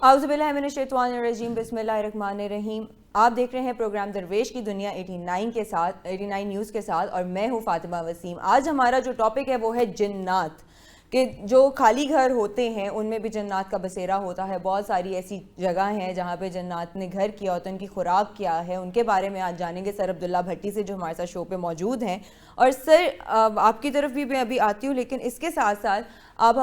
اعوذ باللہ من الشیطان الرجیم، بسم اللہ الرحمن الرحیم۔ آپ دیکھ رہے ہیں پروگرام درویش کی دنیا 89 نیوز کے ساتھ، اور میں ہوں فاطمہ وسیم۔ آج ہمارا جو ٹاپک ہے وہ ہے جنات، کہ جو خالی گھر ہوتے ہیں ان میں بھی جنات کا بسیرا ہوتا ہے۔ بہت ساری ایسی جگہ ہیں جہاں پہ جنات نے گھر کیا ہوتا ہے، ان کی خوراک کیا ہے، ان کے بارے میں آج جانیں گے سر عبداللہ بھٹی سے، جو ہمارے ساتھ شو پہ موجود ہیں۔ اور سر آپ کی طرف بھی میں ابھی آتی ہوں، لیکن اس کے ساتھ ساتھ آپ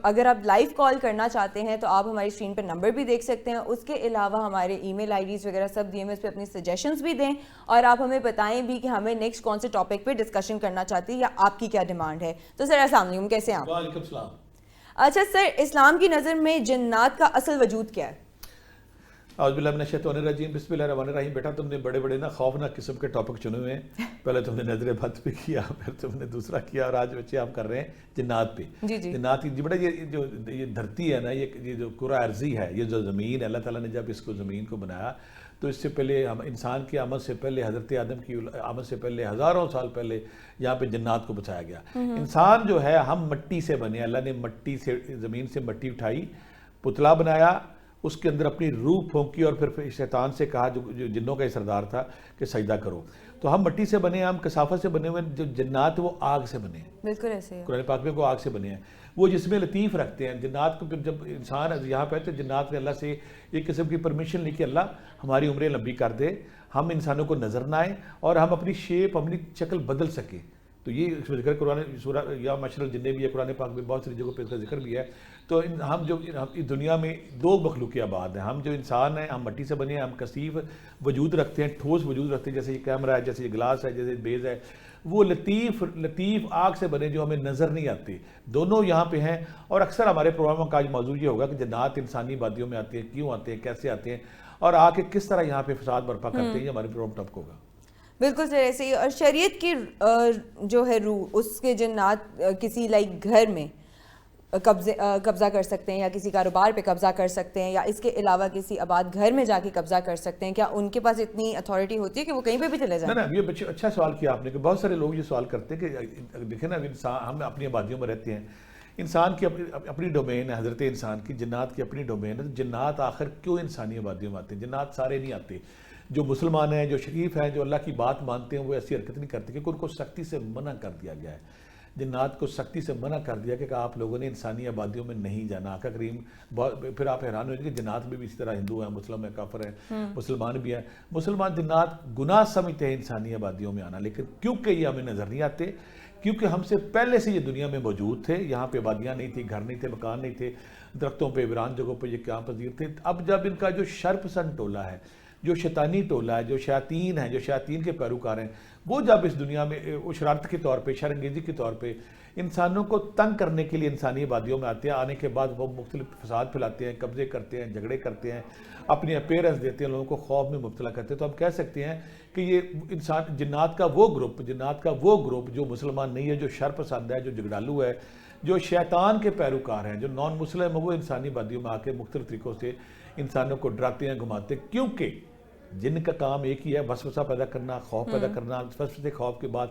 اگر آپ لائیو کال کرنا چاہتے ہیں تو آپ ہماری اسکرین پہ نمبر بھی دیکھ سکتے ہیں۔ اس کے علاوہ ہمارے ای میل آئی ڈیز وغیرہ سب دیے ہیں، اس پہ اپنی سجیشنز بھی دیں، اور آپ ہمیں بتائیں بھی کہ ہمیں نیکسٹ کون سے ٹاپک پہ ڈسکشن کرنا چاہتی ہے یا آپ کی کیا ڈیمانڈ ہے۔ تو سر السلام علیکم، کیسے ہیں آپ؟ وعلیکم السلام۔ اچھا سر، اسلام کی نظر میں جنات کا اصل وجود کیا ہے؟ اعوذ باللہ من الشیطان الرجیم، بسم اللہ الرحمن الرحیم۔ بیٹا تم نے بڑے بڑے خوفناک قسم کے ٹاپک چنے ہوئے ہیں۔ پہلے تم نے نظر بد پہ کیا، پھر تم نے دوسرا کیا، اور آج بچے آپ کر رہے ہیں جنات پہ۔ جنات کی بیٹا یہ دھرتی ہے نا، یہ جو کرہ ارضی ہے، یہ جو زمین ہے، اللہ تعالیٰ نے جب اس کو زمین کو بنایا تو اس سے پہلے انسان کی آمد سے پہلے، حضرت آدم کی آمد سے پہلے ہزاروں سال پہلے یہاں پہ جنات کو بچایا گیا۔ انسان جو ہے، ہم مٹی سے بنے، اللہ نے مٹی سے، زمین سے مٹی اٹھائی، پتلا بنایا، اس کے اندر اپنی روح پھونکی، اور پھر شیطان سے کہا، جو جنوں کا سردار تھا، کہ سجدہ کرو۔ تو ہم مٹی سے بنے ہیں، ہم کثافت سے بنے ہوئے ہیں۔ جو جنات وہ آگ سے بنے ہیں، بالکل ایسے ہے، قرآن پاک میں وہ آگ سے بنے ہیں، وہ جسم لطیف رکھتے ہیں۔ جنات کو جب انسان یہاں پہ تو جنات نے اللہ سے ایک قسم کی پرمیشن لی کہ اللہ ہماری عمریں لمبی کر دے، ہم انسانوں کو نظر نہ آئیں، اور ہم اپنی شیپ، اپنی شکل بدل سکیں۔ تو یہ ذکر قرآن سورہ یا معاشر الجن بھی ہے، قرآن پاک میں بہت ساری جگہوں پہ اس کا ذکر بھی ہے۔ تو ہم جو دنیا میں دو مخلوق آباد ہیں، ہم جو انسان ہیں، ہم مٹی سے بنے ہیں، ہم کثیف وجود رکھتے ہیں، ٹھوس وجود رکھتے ہیں، جیسے یہ کیمرہ ہے، جیسے یہ گلاس ہے، جیسے بیز ہے۔ وہ لطیف آگ سے بنے جو ہمیں نظر نہیں آتے، دونوں یہاں پہ ہیں۔ اور اکثر ہمارے پروگرام کا آج موضوع یہ ہوگا کہ جنات انسانی آبادیوں میں آتے ہیں، کیوں آتے ہیں، کیسے آتے ہیں، اور آ کے کس طرح یہاں پہ فساد برپا کرتے ہیں، یہ ہمارے پروگرام ٹاپک ہوگا۔ بالکل سر ایسے ہی۔ اور شریعت کی جو ہے روح، اس کے جنات کسی گھر میں قبضہ کر سکتے ہیں، یا کسی کاروبار پہ قبضہ کر سکتے ہیں، یا اس کے علاوہ کسی آباد گھر میں جا کے قبضہ کر سکتے ہیں، کیا ان کے پاس اتنی اتھارٹی ہوتی ہے کہ وہ کہیں پہ بھی چلے جائیں؟ نا، یہ بچے اچھا سوال کیا آپ نے، کہ بہت سارے لوگ یہ سوال کرتے ہیں کہ دیکھیں نا، ہم اپنی آبادیوں میں رہتے ہیں، انسان کی اپنی ڈومین ہے، حضرت انسان کی، جنات کی اپنی ڈومین ہے۔ تو جنات آخر کیوں انسانی آبادیوں میں آتے ہیں؟ جنات سارے نہیں آتے۔ جو مسلمان ہیں، جو شریف ہیں، جو اللہ کی بات مانتے ہیں، وہ ایسی حرکت نہیں کرتے، کیونکہ ان کو سختی سے منع کر دیا گیا ہے۔ جنات کو سختی سے منع کر دیا کہ آپ لوگوں نے انسانی آبادیوں میں نہیں جانا۔ آقا کریم پھر آپ حیران ہو جائیں کہ جنات میں بھی اسی طرح ہندو ہیں، مسلم ہیں، کافر ہیں، مسلمان بھی ہیں۔ مسلمان جنات گناہ سمجھتے ہیں انسانی آبادیوں میں آنا، لیکن کیونکہ یہ ہمیں نظر نہیں آتے، کیونکہ ہم سے پہلے سے یہ دنیا میں موجود تھے، یہاں پہ آبادیاں نہیں تھیں، گھر نہیں تھے، مکان نہیں تھے، درختوں پہ، ویران جگہوں پہ یہ قیام پذیر تھے۔ اب جب ان کا جو شر پسند ٹولہ ہے، جو شیطانی ٹولہ ہے، جو شیاطین ہیں، جو شیاطین کے پیروکار ہیں، وہ جب اس دنیا میں شرارت کے طور پہ، شرانگیزی کے طور پہ انسانوں کو تنگ کرنے کے لیے انسانی آبادیوں میں آتے ہیں، آنے کے بعد وہ مختلف فساد پھیلاتے ہیں، قبضے کرتے ہیں، جھگڑے کرتے ہیں، اپنی اپیرنس دیتے ہیں، لوگوں کو خوف میں مبتلا کرتے ہیں۔ تو ہم کہہ سکتے ہیں کہ یہ جنات کا وہ گروپ جو مسلمان نہیں ہے، جو شر پسند ہے، جو جھگڑالو ہے، جو شیطان کے پیروکار ہیں، جو نان مسلم ہے، وہ انسانی آبادیوں میں آ کے مختلف طریقوں سے انسانوں کو ڈراتے ہیں، گھماتے ہیں۔ کیونکہ جن کا کام ایک ہی ہے، وسوسہ پیدا کرنا، خوف پیدا کرنا، وسوسے خوف کے بعد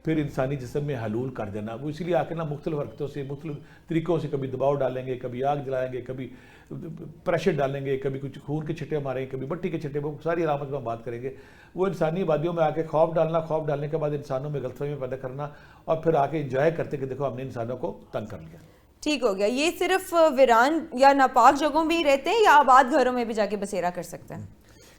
پھر انسانی جسم میں حلول کر دینا۔ وہ اسی لیے آ کے نا مختلف حرکتوں سے، مختلف طریقوں سے، کبھی دباؤ ڈالیں گے، کبھی آگ جلائیں گے، کبھی پریشر ڈالیں گے، کبھی کچھ خون کے چھٹے ماریں گے، کبھی مٹی کے چھٹے، وہ ساری علامت میں بات کریں گے۔ وہ انسانی آبادیوں میں آ کے خوف ڈالنا، خوف ڈالنے کے بعد انسانوں میں غلط فہمی پیدا کرنا، اور پھر آ کے انجوائے کرتے کہ دیکھو ہم نے انسانوں کو تنگ کر لیا۔ ٹھیک ہو گیا۔ یہ صرف ویران یا ناپاک جگہوں میں ہی رہتے ہیں، یا آباد گھروں میں بھی جا کے بسیرا کر سکتے ہیں؟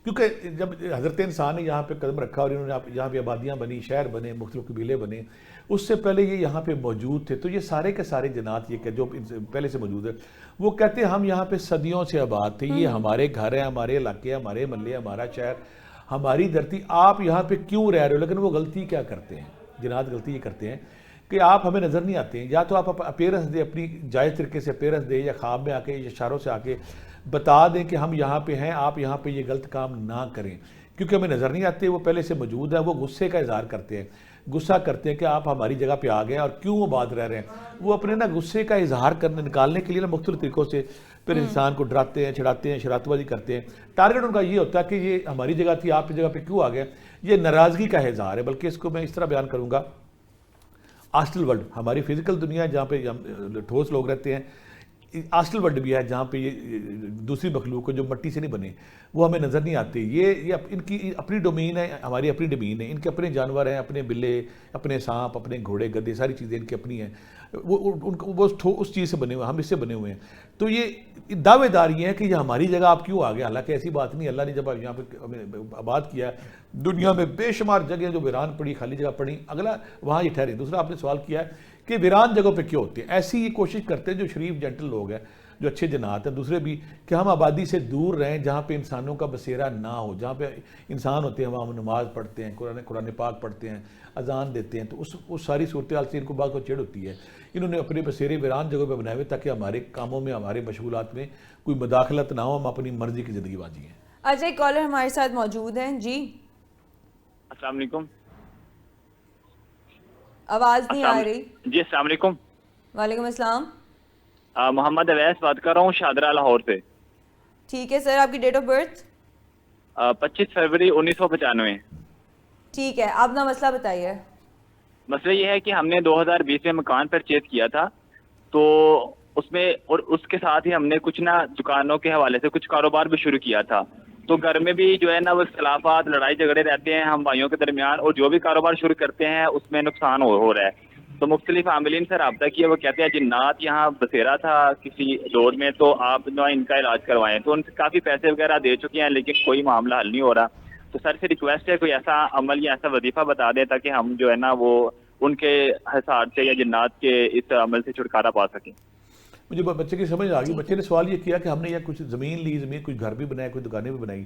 کیونکہ جب حضرت انسان نے یہاں پہ قدم رکھا، اور انہوں نے یہاں پہ آبادیاں بنی، شہر بنے، مختلف قبیلے بنے، اس سے پہلے یہ یہاں پہ موجود تھے۔ تو یہ سارے کے سارے جنات یہ کہ جو پہلے سے موجود ہے، وہ کہتے ہیں ہم یہاں پہ صدیوں سے آباد تھے، یہ ہمارے گھر ہیں، ہمارے علاقے، ہمارے محلے، ہمارا شہر، ہماری دھرتی، آپ یہاں پہ کیوں رہ رہے ہو؟ لیکن وہ غلطی کیا کرتے ہیں؟ جنات غلطی یہ کرتے ہیں کہ آپ ہمیں نظر نہیں آتے ہیں۔ یا تو آپ اپیرنس دیں، اپنی جائز طریقے سے اپیرنس دیں، یا خواب میں آ کے، یا اشاروں سے آ کے بتا دیں کہ ہم یہاں پہ ہیں، آپ یہاں پہ یہ غلط کام نہ کریں، کیونکہ ہمیں نظر نہیں آتے، وہ پہلے سے موجود ہیں۔ وہ غصے کا اظہار کرتے ہیں، غصہ کرتے ہیں کہ آپ ہماری جگہ پہ آ گئے ہیں اور کیوں آباد رہ رہے ہیں۔ وہ اپنے نا غصے کا اظہار نکالنے کے لیے نا مختلف طریقوں سے پھر انسان کو ڈراتے ہیں، چھڑاتے ہیں، شرارت بازی کرتے ہیں۔ ٹارگٹ ان کا یہ ہوتا ہے کہ یہ ہماری جگہ تھی، آپ کی جگہ پہ کیوں آ گئے؟ یہ ناراضگی کا اظہار ہے۔ بلکہ اس کو میں اس طرح بیان کروں گا، آسٹل ورلڈ، ہماری فزیکل دنیا جہاں پہ ٹھوس لوگ رہتے ہیں، آسٹل ورلڈ بھی ہے جہاں پہ یہ دوسری مخلوق کو جو مٹی سے نہیں بنے وہ ہمیں نظر نہیں آتے. یہ ان کی اپنی ڈومین ہے, ہماری اپنی ڈومین ہے. ان کے اپنے جانور ہیں, اپنے بلے, اپنے سانپ, اپنے گھوڑے, گدھے, ساری چیزیں ان کی اپنی ہیں. وہ اس چیز سے بنے ہوئے ہیں, ہم اس سے بنے ہوئے ہیں. تو یہ دعوے دار یہ ہیں کہ یہ ہماری جگہ آپ کیوں آ گئے. حالانکہ ایسی بات نہیں. اللہ نے جب یہاں پہ ہمیں آباد کیا, دنیا میں بے شمار جگہیں جو ویران پڑی, خالی جگہ پڑی, اگلا وہاں یہ ٹھہرے. دوسرا آپ نے سوال کیا ہے کہ ویران جگہوں پہ کیوں ہوتے ہیں. ایسی یہ کوشش کرتے ہیں جو شریف جنٹل لوگ ہیں, جو اچھے جنات ہیں, دوسرے بھی, کہ ہم آبادی سے دور رہیں جہاں پہ انسانوں کا بسیرا نہ ہو. جہاں پہ انسان ہوتے ہیں وہاں ہم نماز پڑھتے ہیں, قرآن پاک پڑھتے ہیں, اذان دیتے ہیں. تو اس ساری صورتحال سے ان کو بعض کو چڑ ہوتی ہے. انہوں نے اپنے بسیرے ویران جگہوں پہ بنائے ہوئے تاکہ ہمارے کاموں میں, ہمارے مشغولات میں کوئی مداخلت نہ ہو, ہم اپنی مرضی کی زندگی بانجی ہیں. اچھا, ایک کالر ہمارے ساتھ موجود ہیں. جی السلام علیکم. آواز نہیں آ رہی. جی السلام علیکم. وعلیکم السلام. محمد اویس بات کر رہا ہوں شادرہ لاہور سے. ٹھیک ہے سر, آپ کی ڈیٹ آف برتھ؟ 25 فروری 1995. ٹھیک ہے, آپ اپنا مسئلہ بتائیے. مسئلہ یہ ہے کہ ہم نے 2020 میں مکان پرچیز کیا تھا, تو اس میں اور اس کے ساتھ ہی ہم نے کچھ نا دکانوں کے حوالے سے کچھ کاروبار بھی شروع کیا تھا. تو گھر میں بھی جو ہے نا وہ اختلافات, لڑائی جھگڑے رہتے ہیں ہم بھائیوں کے درمیان, اور جو بھی کاروبار شروع کرتے ہیں اس میں نقصان ہو رہا ہے. تو مختلف عاملین سے رابطہ کیا, وہ کہتے ہیں جنات یہاں بسیرا تھا کسی دور میں, تو آپ جو ان کا علاج کروائیں. تو ان سے کافی پیسے وغیرہ دے چکے ہیں لیکن کوئی معاملہ حل نہیں ہو رہا. تو سر سے ریکویسٹ ہے کوئی ایسا عمل یا ایسا وظیفہ بتا دیں تاکہ ہم جو ہے نا وہ ان کے حساب سے یا جنات کے اس عمل سے چھٹکارا پا سکیں. مجھے بچے کی سمجھ آ گئی. بچے نے سوال یہ کیا کہ ہم نے یہ کچھ زمین لی, زمین کچھ گھر بھی بنائے, کچھ دکانیں بھی بنائی.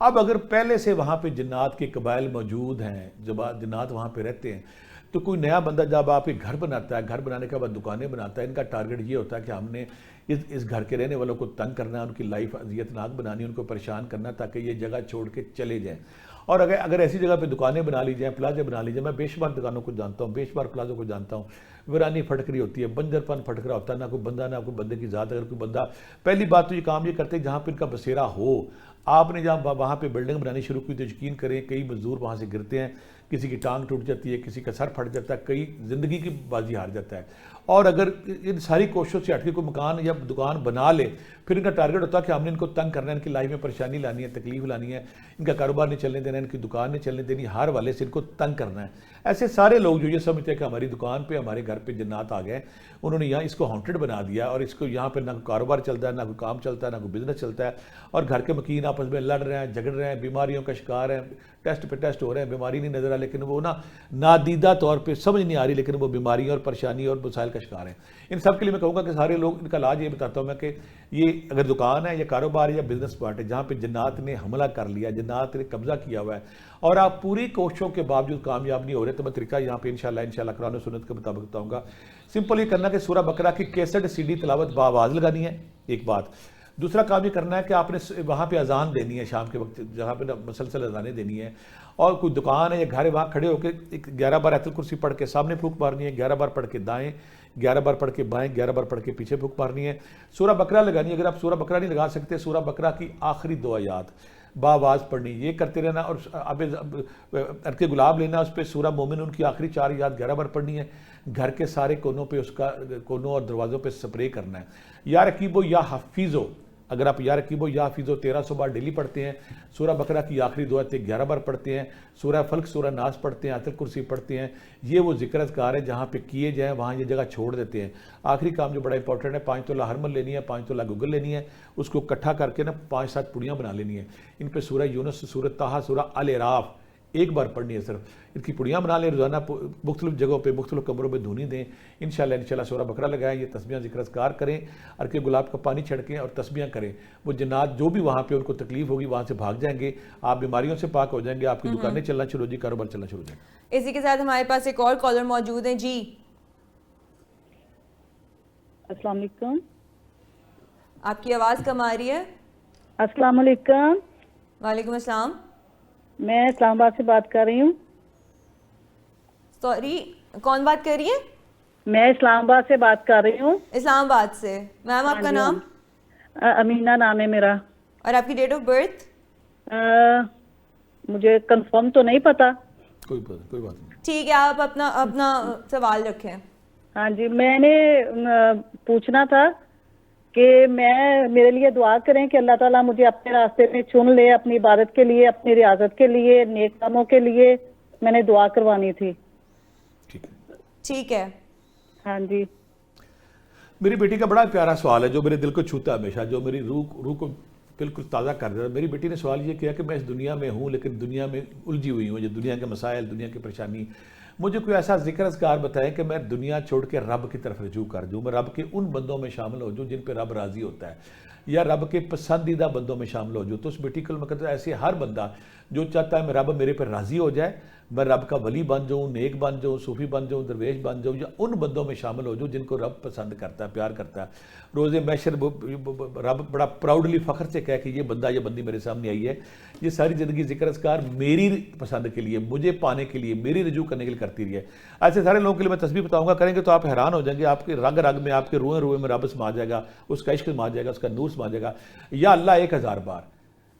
اب اگر پہلے سے وہاں پہ جنات کے قبائل موجود ہیں, جب جنات وہاں پہ رہتے ہیں, تو کوئی نیا بندہ جب آپ ایک گھر بناتا ہے, گھر بنانے کے بعد دکانیں بناتا ہے, ان کا ٹارگٹ یہ ہوتا ہے کہ ہم نے اس گھر کے رہنے والوں کو تنگ کرنا ہے, ان کی لائف اذیت ناک بنانی, ان کو پریشان کرنا تاکہ یہ جگہ چھوڑ کے چلے جائیں. اور اگر ایسی جگہ پہ دکانیں بنا لی جائیں, پلازے بنا لی جائیں, میں بے شمار دکانوں کو جانتا ہوں, بے شمار پلازوں کو جانتا ہوں, ویرانی پھٹک رہی ہوتی ہے, بنجر پن پھٹک رہا ہوتا ہے, نہ کوئی بندہ نہ کوئی بندے کی ذات. اگر کوئی بندہ, پہلی بات تو یہ کام یہ کرتے ہیں جہاں پہ ان کا بسیرا ہو. آپ نے جہاں وہاں پہ بلڈنگ بنانی شروع کی تو یقین کریں کئی مزدور وہاں سے گرتے ہیں, کسی کی ٹانگ ٹوٹ جاتی ہے, کسی کا سر پھٹ جاتا ہے, کئی زندگی کی بازی ہار جاتا ہے. اور اگر ان ساری کوششوں سے ہٹ کے کوئی مکان یا دکان بنا لے, پھر ان کا ٹارگٹ ہوتا ہے کہ ہم نے ان کو تنگ کرنا ہے, ان کی لائف میں پریشانی لانی ہے, تکلیف لانی ہے, ان کا کاروبار نہیں چلنے دینا ہے, ان کی دکان نہیں چلنے دینی, ہر والے سے ان کو تنگ کرنا ہے. ایسے سارے لوگ جو یہ سمجھتے ہیں کہ ہماری دکان پہ, ہمارے گھر پہ جنات آ گئے, انہوں نے یہاں اس کو ہانٹڈ بنا دیا, اور اس کو یہاں پہ نہ کوئی کاروبار چلتا ہے, نہ کوئی کام چلتا ہے, نہ کوئی بزنس چلتا ہے, اور گھر کے مکین آپس میں لڑ رہے ہیں, جھگڑ رہے ہیں, بیماریوں کا شکار ہیں, ٹیسٹ پہ ٹیسٹ ہو رہے ہیں, بیماری نہیں نظر آ, لیکن وہ نادیدہ طور پہ سمجھ نہیں آ رہی, لیکن وہ بیماریوں اور پریشانی اور مسائل کا شکار ہیں. ان سب کے لیے میں کہوں گا کہ سارے لوگ, ان کا علاج یہ بتاتا ہوں میں کہ یہ اگر دکان ہے یا کاروبار یا بزنس پارٹ ہے جہاں پہ جنات نے حملہ کر لیا, جنات نے قبضہ کیا ہوا ہے, اور آپ پوری کوششوں کے باوجود کامیاب نہیں ہو رہے, تو میں طریقہ یہاں پہ انشاءاللہ قرآن و سنت کے مطابق بتاؤں گا. سمپل یہ کرنا کہ سورہ بقرہ کی کیسٹ سی ڈی تلاوت باواز لگانی ہے, ایک بات. دوسرا کام یہ کرنا ہے کہ آپ نے وہاں پہ اذان دینی ہے شام کے وقت, جہاں پہ مسلسل اذانیں دینی ہے, اور کوئی دکان ہے یا گھر ہے وہاں کھڑے ہو کے 11 بار آیت الکرسی پڑھ کے سامنے پھونک مارنی ہے, 11 بار پڑھ کے دائیں, 11 بار پڑھ کے بائیں, 11 بار پڑھ کے پیچھے پھونک مارنی ہے. سورہ بقرہ لگانی ہے. اگر آپ سورہ بقرہ نہیں لگا سکتے, سورہ بقرہ کی آخری 2 آیات باواز پڑھنی, یہ کرتے رہنا. اور اب ارک گلاب لینا, اس پہ سورہ مومن ان کی آخری 4 آیات 11 بار پڑھنی ہے. گھر کے سارے کونوں پہ, اس کا کونوں اور دروازوں پہ سپرے کرنا ہے. یا رقیبو یا حفیظو, اگر آپ یا رقیبو یا حفیظو 1300 بار ڈیلی پڑھتے ہیں, سورہ بقرہ کی آخری 2 آیتیں 11 بار پڑھتے ہیں, سورہ فلق سورہ ناس پڑھتے ہیں, آیت الکرسی پڑھتے ہیں, یہ وہ ذکر اذکار ہے جہاں پہ کیے جائیں وہاں یہ جگہ چھوڑ دیتے ہیں. آخری کام جو بڑا امپورٹنٹ ہے, 5 تولہ ہرمل لینی ہے, 5 تولہ گگل لینی ہے, اس کو اکٹھا کر کے نا 5-7 پڑیاں بنا لینی ہیں. ان پہ سورہ یونس, سورہ طٰہٰ, سورہ الاعراف ایک بار پڑھنی ہے صرف. ان کی پڑیاں بنا لیں, روزانہ مختلف جگہوں پہ مختلف کمروں میں دھونی دیں. انشاءاللہ سورہ بقرہ لگائیں, یہ تسبیحاں ذکر اذکار کریں, ارکے گلاب کا پانی چھڑکیں اور تسبیحاں کریں. وہ جنات جو بھی وہاں پہ ان کو تکلیف ہوگی وہاں سے بھاگ جائیں گے, آپ بیماریوں سے پاک ہو جائیں گے, آپ کی دکانیں چلنا شروع ہو جائیں, کاروبار چلنا شروع ہو جائیں گے. اسی کے ساتھ ہمارے پاس ایک اور کالر موجود ہیں. جی السلام علیکم. آپ کی آواز کم آ رہی ہے. السلام علیکم. وعلیکم السلام. میں اسلام آباد سے بات کر رہی ہوں. سوری, کون بات کر رہی ہے؟ میں اسلام آباد سے بات کر رہی ہوں. اسلام آباد سے. میم آپ کا نام؟ امینہ نام ہے میرا. اور آپ کی ڈیٹ آف برتھ؟ مجھے کنفرم تو نہیں پتا. کوئی بات نہیں. ٹھیک ہے, آپ اپنا سوال رکھیں. ہاں جی, میں نے پوچھنا تھا کہ میرے لیے دعا کریں کہ اللہ تعالیٰ مجھے اپنے راستے میں چن لے، اپنی عبادت کے لیے، اپنی ریاضت کے لیے، نیک کاموں کے لیے میں نے دعا کروانی تھی. ٹھیک ہے. ہاں جی. میری بیٹی کا بڑا پیارا سوال ہے جو میرے دل کو چھوتا ہے ہمیشہ، جو میری روح کو بالکل تازہ کر دیتا ہے. میری بیٹی نے سوال یہ کیا کہ میں اس دنیا میں ہوں لیکن دنیا میں الجھی ہوئی ہوں، یہ دنیا کے مسائل، دنیا کی پریشانی. مجھے کوئی ایسا ذکر اذکار بتائیں کہ میں دنیا چھوڑ کے رب کی طرف رجوع کر دوں، میں رب کے ان بندوں میں شامل ہو جوں جن پہ رب راضی ہوتا ہے، یا رب کے پسندیدہ بندوں میں شامل ہو جوں. تو اس بیٹی کو میں کہتا ہوں ایسے ہر بندہ جو چاہتا ہے میں رب میرے پہ راضی ہو جائے، میں رب کا ولی بن جاؤں، نیک بن جاؤں، صوفی بن جاؤں، درویش بن جاؤں، یا ان بندوں میں شامل ہو جاؤں جن کو رب پسند کرتا ہے، پیار کرتا ہے. روز محشر رب بڑا پراؤڈلی فخر سے کہے کہ یہ بندہ یہ بندی میرے سامنے آئی ہے، یہ ساری زندگی ذکر اذکار میری پسند کے لیے، مجھے پانے کے لیے، میری رجوع کرنے کے لیے کرتی رہی ہے. ایسے سارے لوگوں کے لیے میں تسبیح بتاؤں گا، کریں گے تو آپ حیران ہو جائیں گے. آپ کے رگ رگ میں، آپ کے روئے روئے میں رب سما جائے گا، اس کا عشق سما جائے گا، اس کا نور سما جائے گا. یا اللہ 1000 بار،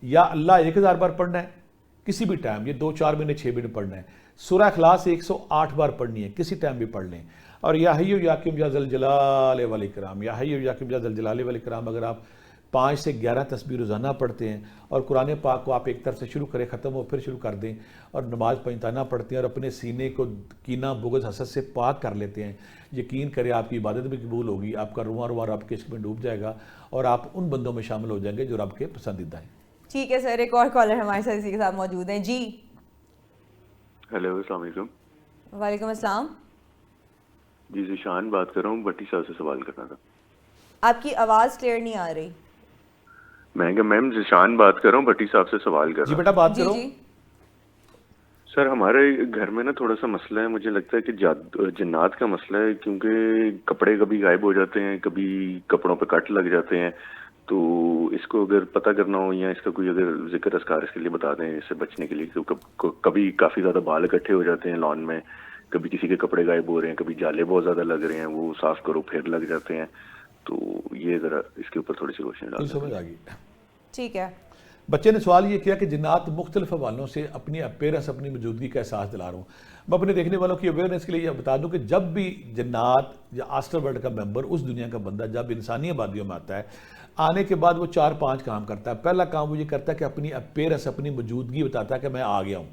یا اللہ 1000 بار پڑھنا ہے کسی بھی ٹائم، یہ 2 4 مہینے 6 مہینے پڑھنا ہے. سورہ اخلاص 108 بار پڑھنی ہے، کسی ٹائم بھی پڑھ لیں. اور یا حی یا قیوم یا ذی الجلال والاکرام، یا حی یا قیوم یا ذی الجلال والاکرام اگر آپ 5 سے 11 تسبیح روزانہ پڑھتے ہیں اور قرآن پاک کو آپ ایک طرف سے شروع کریں، ختم ہو پھر شروع کر دیں، اور نماز پنجتانہ پڑھتے ہیں اور اپنے سینے کو کینہ بغض حسد سے پاک کر لیتے ہیں، یقین کریں آپ کی عبادت بھی قبول ہوگی، آپ کا رواں رواں رب کے عشق میں ڈوب جائے گا اور آپ ان بندوں میں شامل ہو جائیں گے جو رب کے پسندیدہ ہیں. ٹھیک ہے سر، ایک اور کالر ہمارے ساتھ اسی کے ساتھ موجود ہیں. جی ہیلو، السلام علیکم. وعلیکم السلام. جی ذیشان بات کر رہا ہوں، بٹی صاحب سے سوال کرنا تھا. آپ کی آواز کلیئر نہیں آ رہی. میں کہ میم ذیشان بات کر رہا ہوں، بٹی صاحب سے سوال کر جی رہا بیٹا ہوں. بات جی کرو. جی. سر ہمارے گھر میں نا تھوڑا سا مسئلہ ہے، مجھے لگتا ہے کہ جنات کا مسئلہ ہے، کیونکہ کپڑے کبھی غائب ہو جاتے ہیں، کبھی کپڑوں پہ کٹ لگ جاتے ہیں. تو اس کو اگر پتہ کرنا ہو یا اس کا کوئی اگر ذکر اذکار اس کے لیے بتا دیں اس سے بچنے کے لیے. کبھی کافی زیادہ بال اکٹھے ہو جاتے ہیں لان میں، کبھی کسی کے کپڑے غائب ہو رہے ہیں، کبھی جالے بہت زیادہ لگ رہے ہیں، وہ صاف کرو پھر لگ جاتے ہیں. تو یہ ذرا اس کے اوپر تھوڑی سی روشنی ڈال دیں. سمجھ آ گئی. ٹھیک ہے. بچے نے سوال یہ کیا کہ جنات مختلف حوالوں سے اپنی اپیرنس، اپنی موجودگی کا احساس دلا رہا ہوں. میں اپنے دیکھنے والوں کی اویئرنیس کے لیے یہ بتا دوں کہ جب بھی جنات یا آسٹرل ورلڈ کا ممبر، اس دنیا کا بندہ جب انسانی آبادیوں میں آتا ہے، آنے کے بعد وہ 4-5 کام کرتا ہے. پہلا کام وہ یہ کرتا ہے کہ اپنی اپیرنس، اپنی موجودگی بتاتا ہے کہ میں آ گیا ہوں.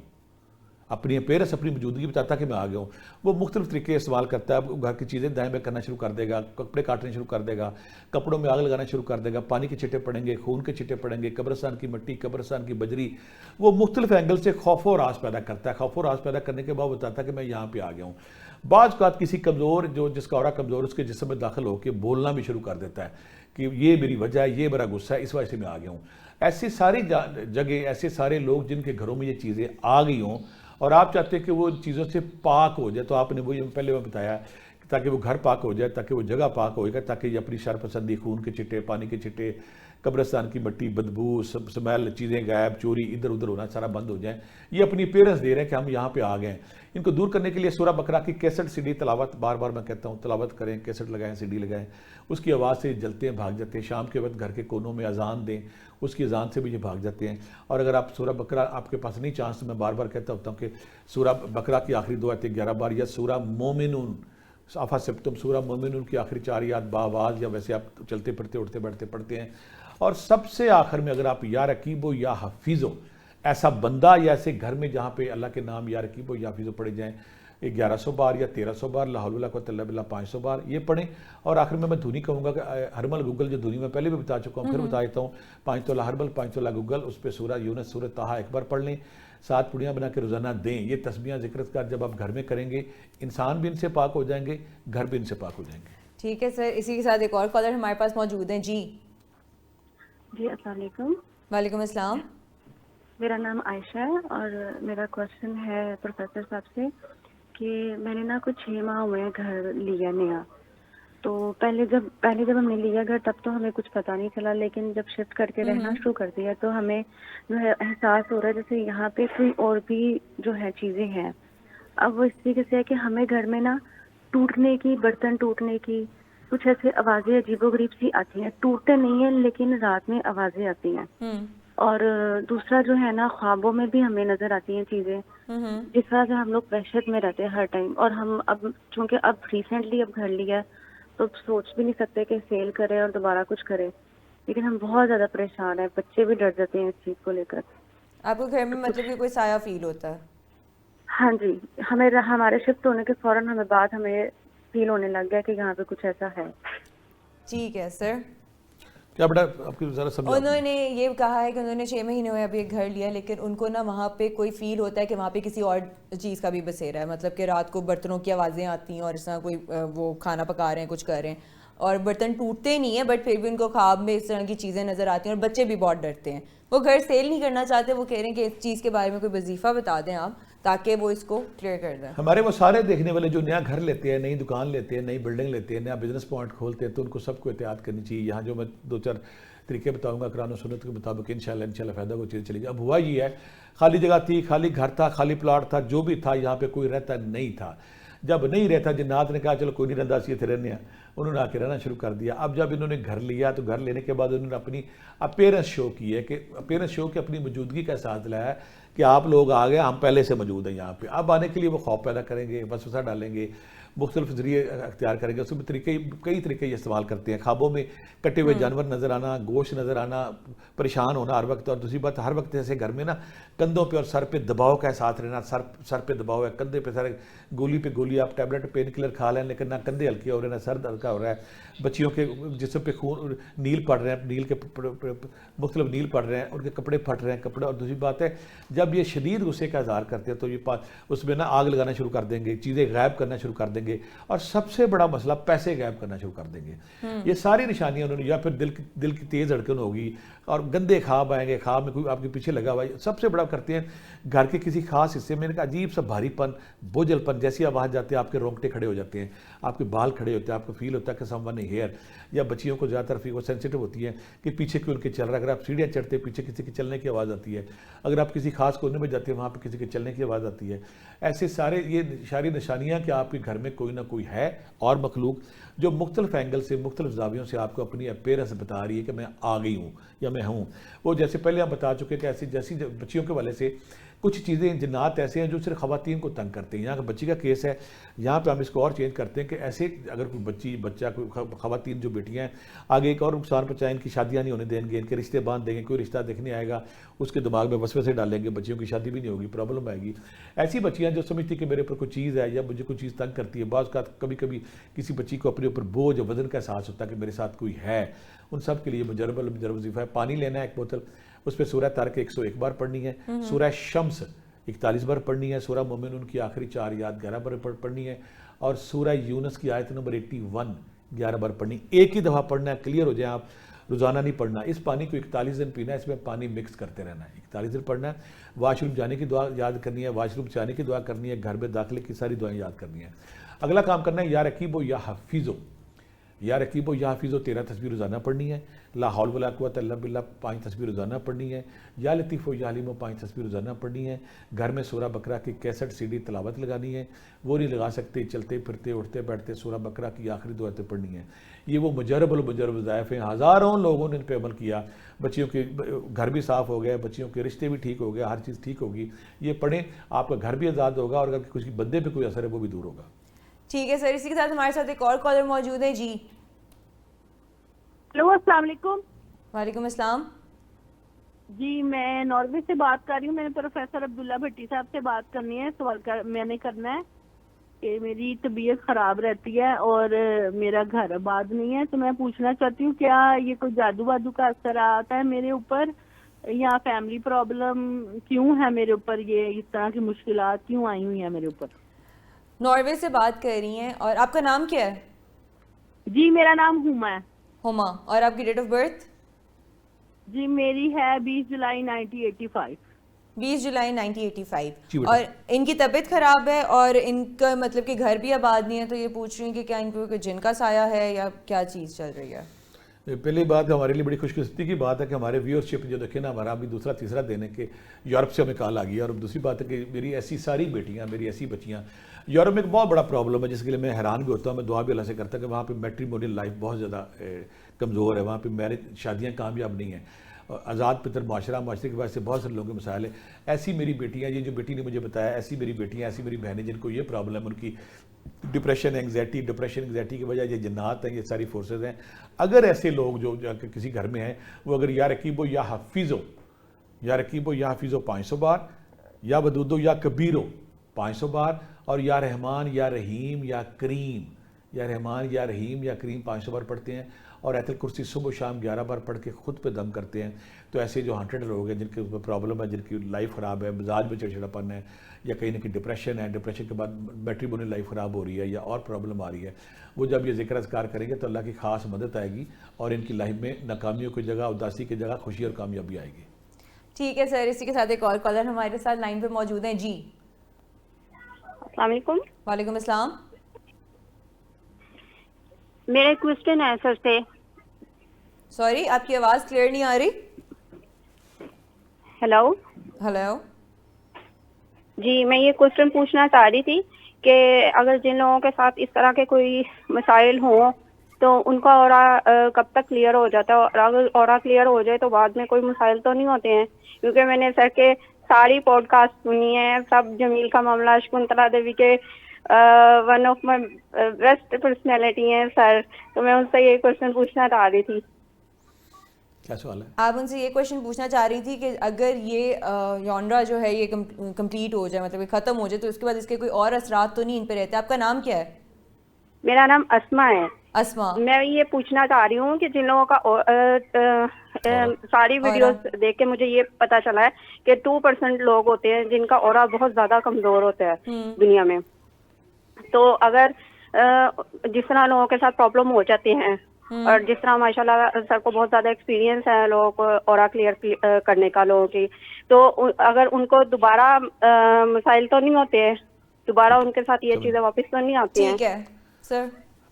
اپنی اپیرنس، اپنی موجودگی بتاتا ہے کہ میں آ گیا ہوں. وہ مختلف طریقے استعمال کرتا ہے. گھر کی چیزیں دائیں بائیں کرنا شروع کر دے گا، کپڑے کاٹنے شروع کر دے گا، کپڑوں میں آگ لگانا شروع کر دے گا، پانی کے چھٹے پڑیں گے، خون کے چھٹے پڑیں گے، قبرستان کی مٹی، قبرستان کی بجری. وہ مختلف اینگل سے خوف و راز پیدا کرتا ہے. خوف و راز پیدا کرنے کے بعد بتاتا ہے کہ میں یہاں پہ آ گیا ہوں. بعض اوقات کسی کمزور، جس کا اورا کمزور، اس کے جسم میں داخل ہو کے بولنا بھی شروع کر دیتا ہے کہ یہ میری وجہ ہے، یہ میرا غصہ ہے، اس وجہ سے میں آ گیا ہوں. ایسی ساری جگہ، ایسے سارے لوگ جن کے گھروں میں یہ چیزیں آ گئی ہوں اور آپ چاہتے ہیں کہ وہ ان چیزوں سے پاک ہو جائے، تو آپ نے وہی پہلے میں بتایا تاکہ وہ گھر پاک ہو جائے، تاکہ وہ جگہ پاک ہو جائے، تاکہ یہ اپنی شر پسندی، خون کے چھٹے، پانی کے چھٹے، قبرستان کی مٹی، بدبو، سمیل، چیزیں غائب، چوری، ادھر ادھر ہونا سارا بند ہو جائیں. یہ اپنی اپیرنس دے رہے ہیں کہ ہم یہاں پہ آ گئے ہیں. ان کو دور کرنے کے لیے سورہ بقرہ کی کیسٹ سی ڈی تلاوت، بار بار میں کہتا ہوں تلاوت کریں، کیسٹ لگائیں، سی ڈی لگائیں. اس کی آواز سے جلتے ہیں، بھاگ جاتے ہیں. شام کے وقت گھر کے کونوں میں اذان دیں، اس کی اذان سے بھی یہ بھاگ جاتے ہیں. اور اگر آپ سورہ بقرہ آپ کے پاس نہیں چانس، تو میں بار بار کہتا ہوتا ہوں کہ سورہ بقرہ کی آخری 2 آیتیں 11 بار، یا سورہ مومنون صفحہ سپتم، سورہ مومنون کی آخری 4 آیات باواز، یا ویسے آپ چلتے پھرتے اٹھتے بیٹھتے پڑھتے ہیں. اور سب سے آخر میں اگر آپ یا رقیبو یا حفیظو، ایسا بندہ یا ایسے گھر میں جہاں پہ اللہ کے نام یا رقیبو یا حفیظو پڑھے جائیں، 1100 بار یا 1300 بار، لا حول ولا قوۃ الا باللہ 500 بار یہ پڑھیں. اور آخر میں دھنی کہوں گا کہ ہرمل گوگل، جو دھنی میں پہلے بھی بتا چکا ہوں، پھر بتا دیتا ہوں، 5 تولا ہرمل، 5 تولا گوگل، اس پہ سورہ یونس، سورہ طٰہٰ ایک بار پڑھ لیں، 7 پڑیاں بنا کے روزانہ دیں. یہ تسبیحاں ذکر اذکار جب آپ گھر میں کریں گے، انسان بھی ان سے پاک ہو جائیں گے، گھر بھی ان سے پاک ہو جائیں گے. ٹھیک ہے سر، اسی کے ساتھ ایک اور کالر ہمارے پاس موجود ہیں. جی السلام علیکم. وعلیکم السلام. میرا نام عائشہ ہے اور میرا کوشچن ہے پروفیسر صاحب سے کہ میں نے نا کچھ 6 ماہ ہوئے ہیں گھر لیا نیا. تو پہلے جب ہم نے لیا گھر تب تو ہمیں کچھ پتہ نہیں چلا، لیکن جب شفٹ کر کے رہنا شروع کر دیا تو ہمیں جو ہے احساس ہو رہا ہے جیسے یہاں پہ کوئی اور بھی جو ہے چیزیں ہیں. اب وہ اس طریقے سے ہے کہ ہمیں گھر میں نا ٹوٹنے کی، برتن ٹوٹنے کی کچھ ایسے آوازیں عجیب و غریب سی آتی ہیں. ٹوٹتے نہیں ہیں لیکن رات میں آوازیں آتی ہیں. اور دوسرا جو ہے نا، خوابوں میں بھی ہمیں نظر آتی ہیں چیزیں جس طرح سے ہم لوگ وحشت میں رہتے ہیں ہر ٹائم. اور ہم اب چونکہ اب ریسنٹلی اب گھر لیا تو سوچ بھی نہیں سکتے کہ سیل کریں اور دوبارہ کچھ کریں، لیکن ہم بہت زیادہ پریشان ہیں، بچے بھی ڈر جاتے ہیں اس چیز کو لے کر. آپ کو گھر میں مطلب کہ کوئی سایہ فیل ہوتا ہے؟ ہاں جی، ہمارے شفٹ ہونے کے فوراً ہمیں فیل ہونے لگ گیا کہ یہاں پہ کچھ ایسا ہے. ٹھیک ہے سر. کیا بیٹا آپ کی ذرا سمجھا. انہوں نے یہ کہا ہے کہ انہوں نے 6 مہینے ہوئے ابھی ایک گھر لیا، لیکن ان کو نا وہاں پہ کوئی فیل ہوتا ہے کہ وہاں پہ کسی اور چیز کا بھی بسیرا ہے، مطلب کہ رات کو برتنوں کی آوازیں آتی ہیں اور اس طرح کوئی وہ کھانا پکا رہے ہیں، کچھ کر رہے ہیں، اور برتن ٹوٹتے نہیں ہیں بٹ پھر بھی ان کو خواب میں اس طرح کی چیزیں نظر آتی ہیں، اور بچے بھی بہت ڈرتے ہیں. وہ گھر سیل نہیں کرنا چاہتے، وہ کہہ رہے ہیں کہ اس چیز کے بارے میں کوئی وظیفہ بتا دیں آپ تاکہ وہ اس کو کلیئر کر دیں. ہمارے وہ سارے دیکھنے والے جو نیا گھر لیتے ہیں، نئی دکان لیتے ہیں، نئی بلڈنگ لیتے ہیں، نیا بزنس پوائنٹ کھولتے ہیں، تو ان کو سب کو احتیاط کرنی چاہیے. یہاں جو میں 2-4 طریقے بتاؤں گا قرآن و سنت کے مطابق انشاءاللہ فائدہ کو چیز چلے گی. اب ہوا یہ ہے خالی جگہ تھی، خالی گھر تھا، خالی پلاٹ تھا، جو بھی تھا یہاں پہ کوئی رہتا نہیں تھا. جب نہیں رہتا جنات نے کہا چلو کوئی نہیں رہتا سی تھے رہنے ہیں، انہوں نے آ کے رہنا شروع کر دیا. اب جب انہوں نے گھر لیا تو گھر لینے کے بعد انہوں نے اپنی اپیرنس شو کی ہے، کہ اپیرنس شو کے اپنی موجودگی کا احساس دلایا ہے کہ آپ لوگ آ گئے، ہم پہلے سے موجود ہیں یہاں پہ. اب آنے کے لیے وہ خوف پیدا کریں گے، وسوسہ ڈالیں گے، مختلف ذریعے اختیار کریں گے. اس میں کئی طریقے یہ استعمال کرتے ہیں. خوابوں میں کٹے ہوئے جانور نظر آنا، گوشت نظر آنا، پریشان ہونا ہر وقت. اور دوسری بات ہر وقت جیسے گھر میں نا کندھوں پہ اور سر پہ دباؤ کا احساس رہنا، سر پہ دباؤ ہے، کندھے پہ سر، گولی پہ گولی، آپ ٹیبلٹ پین کلر کھا لیں لیکن نہ کندھے ہلکے ہو رہے ہیں نہ سر ہلکا ہو رہا ہے. بچیوں کے جسم پہ خون نیل پڑ رہے ہیں، نیل کے مختلف نیل پڑ رہے ہیں، ان کے کپڑے پھٹ رہے ہیں کپڑے. اور دوسری بات ہے جب یہ شدید غصے کا اظہار کرتے ہیں تو یہ اس میں نا آگ لگانا شروع کر دیں گے، چیزیں غائب کرنا شروع کر دیں گے، اور سب سے بڑا مسئلہ پیسے غائب کرنا شروع کر دیں گے. یہ ساری نشانیاں انہوں نے، یا پھر دل کی تیز دھڑکن ہوگی اور گندے خواب آئیں گے، خواب میں کوئی آپ کے پیچھے لگا ہوا ہے. سب سے بڑا کرتے ہیں گھر کے کسی خاص حصے میں عجیب سا بھاری پن، بوجھل پن، جیسے آپ وہاں جاتے ہیں آپ کے رونگٹے کھڑے ہو جاتے ہیں، آپ کے بال کھڑے ہوتے ہیں، آپ کو فیل ہوتا ہے کہ سم ون ہیئر. یا بچیوں کو زیادہ تر وہ سینسیٹیو ہوتی ہیں کہ پیچھے کیوں ان کے چل رہا ہے. اگر آپ سیڑھیاں چڑھتے ہیں پیچھے کسی کے چلنے کی آواز آتی ہے، اگر آپ کسی خاص کونے میں جاتے ہیں وہاں پہ کسی کے چلنے کی آواز آتی ہے. ایسے سارے یہ اشاری نشانیاں کہ آپ کے گھر میں کوئی نہ کوئی ہے اور مخلوق جو مختلف اینگل سے، مختلف زاویوں سے آپ کو اپنی اپیرنس بتا رہی ہے کہ میں آ گئی ہوں یا میں ہوں. وہ جیسے پہلے ہم بتا چکے کہ ایسی جیسی بچیوں کے والے سے کچھ چیزیں جنات ایسے ہیں جو صرف خواتین کو تنگ کرتے ہیں. یہاں کا بچی کا کیس ہے، یہاں پہ ہم اس کو اور چینج کرتے ہیں کہ ایسے اگر کوئی بچہ کوئی خواتین جو بیٹیاں ہیں آگے ایک اور نقصان پہنچائیں، ان کی شادیاں نہیں ہونے دیں گے، ان کے رشتے باندھ دیں گے، کوئی رشتہ دیکھنے آئے گا اس کے دماغ میں وسوسے ڈالیں گے، بچیوں کی شادی بھی نہیں ہوگی، پرابلم آئے گی. ایسی بچیاں جو سمجھتی کہ میرے اوپر کوئی چیز ہے یا مجھے کوئی چیز تنگ کرتی ہے. بعض کا کبھی کبھی کسی بچی کو اپنے اوپر بوجھ اور وزن کا احساس ہوتا ہے کہ میرے ساتھ کوئی ہے. ان سب کے لیے مجرب وظیفہ ہے پانی لینا ہے 1 بوتل، اس پہ سورہ طارق 101 بار پڑھنی ہے، سورہ شمس 41 بار پڑھنی ہے، سورہ مومنون کی آخری 4 یاد 11 بار پڑھنی ہے، اور سورہ یونس کی آیت نمبر 81 11 بار پڑھنی. ایک ہی دفعہ پڑھنا ہے، کلیئر ہو جائے آپ، روزانہ نہیں پڑھنا. اس پانی کو 41 دن پینا ہے، اس میں پانی مکس کرتے رہنا ہے، 41 دن پڑھنا ہے. واش روم جانے کی دعا یاد کرنی ہے، واش روم سے آنے کی دعا کرنی ہے، گھر میں داخلے کی ساری دعائیں یاد کرنی ہے. اگلا کام کرنا ہے یا رقیبو یا حفیظو، یا رقیبو یا حفیظو 13 تسبیح روزانہ پڑھنی ہے. لا حول ولا قوت الا باللہ 5 تسبیح روزانہ پڑھنی ہے. یا لطیفو یا حلیمو 5 تسبیح روزانہ پڑھنی ہے. گھر میں سورہ بقرہ کی کیسٹ CD تلاوت لگانی ہے، وہ نہیں لگا سکتے، چلتے پھرتے اٹھتے بیٹھتے سورہ بقرہ کی آخری 2 آیتیں پڑھنی ہیں. یہ وہ مجرب وظائف ہیں، ہزاروں لوگوں نے ان پہ عمل کیا. بچیوں کے گھر بھی صاف ہو گئے، بچیوں کے رشتے بھی ٹھیک ہو گئے، ہر چیز ٹھیک ہوگی. یہ پڑھیں، آپ کا گھر بھی آزاد ہوگا، اور اگر کسی بندے پہ کوئی اثر ہے وہ بھی دور ہوگا. ٹھیک ہے سر. اسی کے ساتھ ہمارے ساتھ ایک اور کالر موجود ہے. جی ہیلو، السلام علیکم. وعلیکم السلام. جی میں ناروے سے بات کر رہی ہوں. میں نے پروفیسر عبداللہ بھٹی صاحب سے بات کرنی ہے. میں نے کرنا ہے کہ میری طبیعت خراب رہتی ہے اور میرا گھر آباد نہیں ہے، تو میں پوچھنا چاہتی ہوں کیا یہ کوئی جادو وادو کا اثر آتا ہے میرے اوپر، یا فیملی پرابلم کیوں ہے میرے اوپر، یہ اس طرح کی مشکلات کیوں آئی ہوئی ہیں میرے اوپر؟ ناروے سے بات کر رہی ہیں، اور آپ کا نام کیا ہے؟ جی میرا نام ہما ہے. ہما. اور آپ کی ڈیٹ آف برتھ؟ جی میری ہے 20 جولائی 1985. 20 جولائی 1985. جی بیٹا. اور ان کی طبیعت خراب ہے اور ان کا مطلب کہ گھر بھی آباد نہیں ہے، تو یہ پوچھ رہی ہیں کہ کیا ان کو کوئی جن کا سایہ ہے یا کیا چیز چل رہی ہے؟ پہلی بات ہمارے لیے بڑی خوش قسمتی کی بات ہے کہ ہمارے ویورشپ جو دیکھیں نا، ہمارا ابھی دوسرا تیسرا دن ہے کہ یورپ سے ہمیں کال آ گیا. اور دوسری بات ہے کہ میری ایسی ساری بیٹیاں، میری ایسی بچیاں، یورپ میں ایک بہت بڑا پرابلم ہے جس کے لیے میں حیران بھی ہوتا ہوں. میں دعا بھی اللہ سے کرتا ہوں کہ وہاں پہ میٹریمونیل لائف بہت زیادہ کمزور ہے، وہاں پہ میرج شادیاں کامیاب نہیں ہیں، آزاد پتر معاشرے کی وجہ سے بہت سارے لوگوں کے مسائل ہیں. ایسی میری بیٹیاں، یہ جو بیٹی نے مجھے بتایا، ایسی میری بیٹیاں، ایسی میری بہنیں جن کو یہ پرابلم ہے، ان کی ڈپریشن انگزائٹی کی وجہ یہ جنات ہیں، یہ ساری فورسز ہیں. اگر ایسے لوگ جو کسی گھر میں ہیں وہ اگر یا رقیبو یا حفیظو 500 بار، یا ودودو یا کبیرو 500 بار، اور یا رحمان یا رحیم یا کریم 500 بار پڑھتے ہیں، اور آیت الکرسی صبح و شام 11 بار پڑھ کے خود پہ دم کرتے ہیں. تو ایسے جو 100 لوگ ہیں جن کے پرابلم ہے، جن کی لائف خراب ہے، مزاج میں چڑچڑاپن ہے، یا کہیں نہ کہیں ڈپریشن ہے، ڈپریشن کے بعد بیٹری بونی لائف خراب ہو رہی ہے یا اور پرابلم آ رہی ہے، وہ جب یہ ذکر اذکار کریں گے تو اللہ کی خاص مدد آئے گی، اور ان کی لائف میں ناکامیوں کی جگہ اداسی کی جگہ خوشی اور کامیابی آئے گی. ٹھیک ہے سر، اسی کے ساتھ ایک اور کالر ہمارے ساتھ لائن پہ موجود ہیں. جی السلام علیکم. وعلیکم السلام. میرا ایک کوشچن ہے سر سے. سوری آپ کی آواز کلیئر نہیں آ رہی. ہیلو جی، میں یہ کوشچن پوچھنا چاہ رہی تھی کہ اگر جن لوگوں کے ساتھ اس طرح کے کوئی مسائل ہوں تو ان کا اورا کب تک کلیئر ہو جاتا ہے، اور اگر اورا کلیئر ہو جائے تو بعد میں کوئی مسائل تو نہیں ہوتے ہیں؟ کیونکہ میں نے سر کے ساری پوڈ کاسٹ سنی ہے، سب جمیل کا معاملہ، شکنتلا دیوی کے one of my best personality ہیں سر. تو میں ان سے یہ کوشچن پوچھنا چاہ رہی تھی. کیا سوال ہے؟ آپ ان سے یہ کوشچن پوچھنا چاہ رہی تھی کہ اگر یہ یونرا جو ہے یہ کمپلیٹ ہو جائے، مطلب یہ ختم ہو جائے، تو اس کے بعد اس کے کوئی اور اثرات تو نہیں ان پہ رہتے؟ آپ کا نام کیا ہے؟ میرا نام اسما ہے. اسما. میں یہ پوچھنا چاہ رہی ہوں کہ جن لوگوں کا ساری ویڈیوز دیکھ کے مجھے یہ پتا چلا ہے کہ 2% لوگ ہوتے ہیں جن کا اورا بہت زیادہ کمزور ہوتا ہے دنیا میں. تو اگر جس طرح لوگوں کے ساتھ پرابلم ہو جاتے ہیں، اور جس طرح ماشاءاللہ سر کو بہت زیادہ ایکسپیرینس ہے لوگوں کو اورا کلیئر کرنے کا لوگوں کی، تو اگر ان کو دوبارہ مسائل تو نہیں ہوتے ہیں، دوبارہ ان کے ساتھ یہ چیزیں واپس تو نہیں آتی ہیں؟ ٹھیک ہے سر.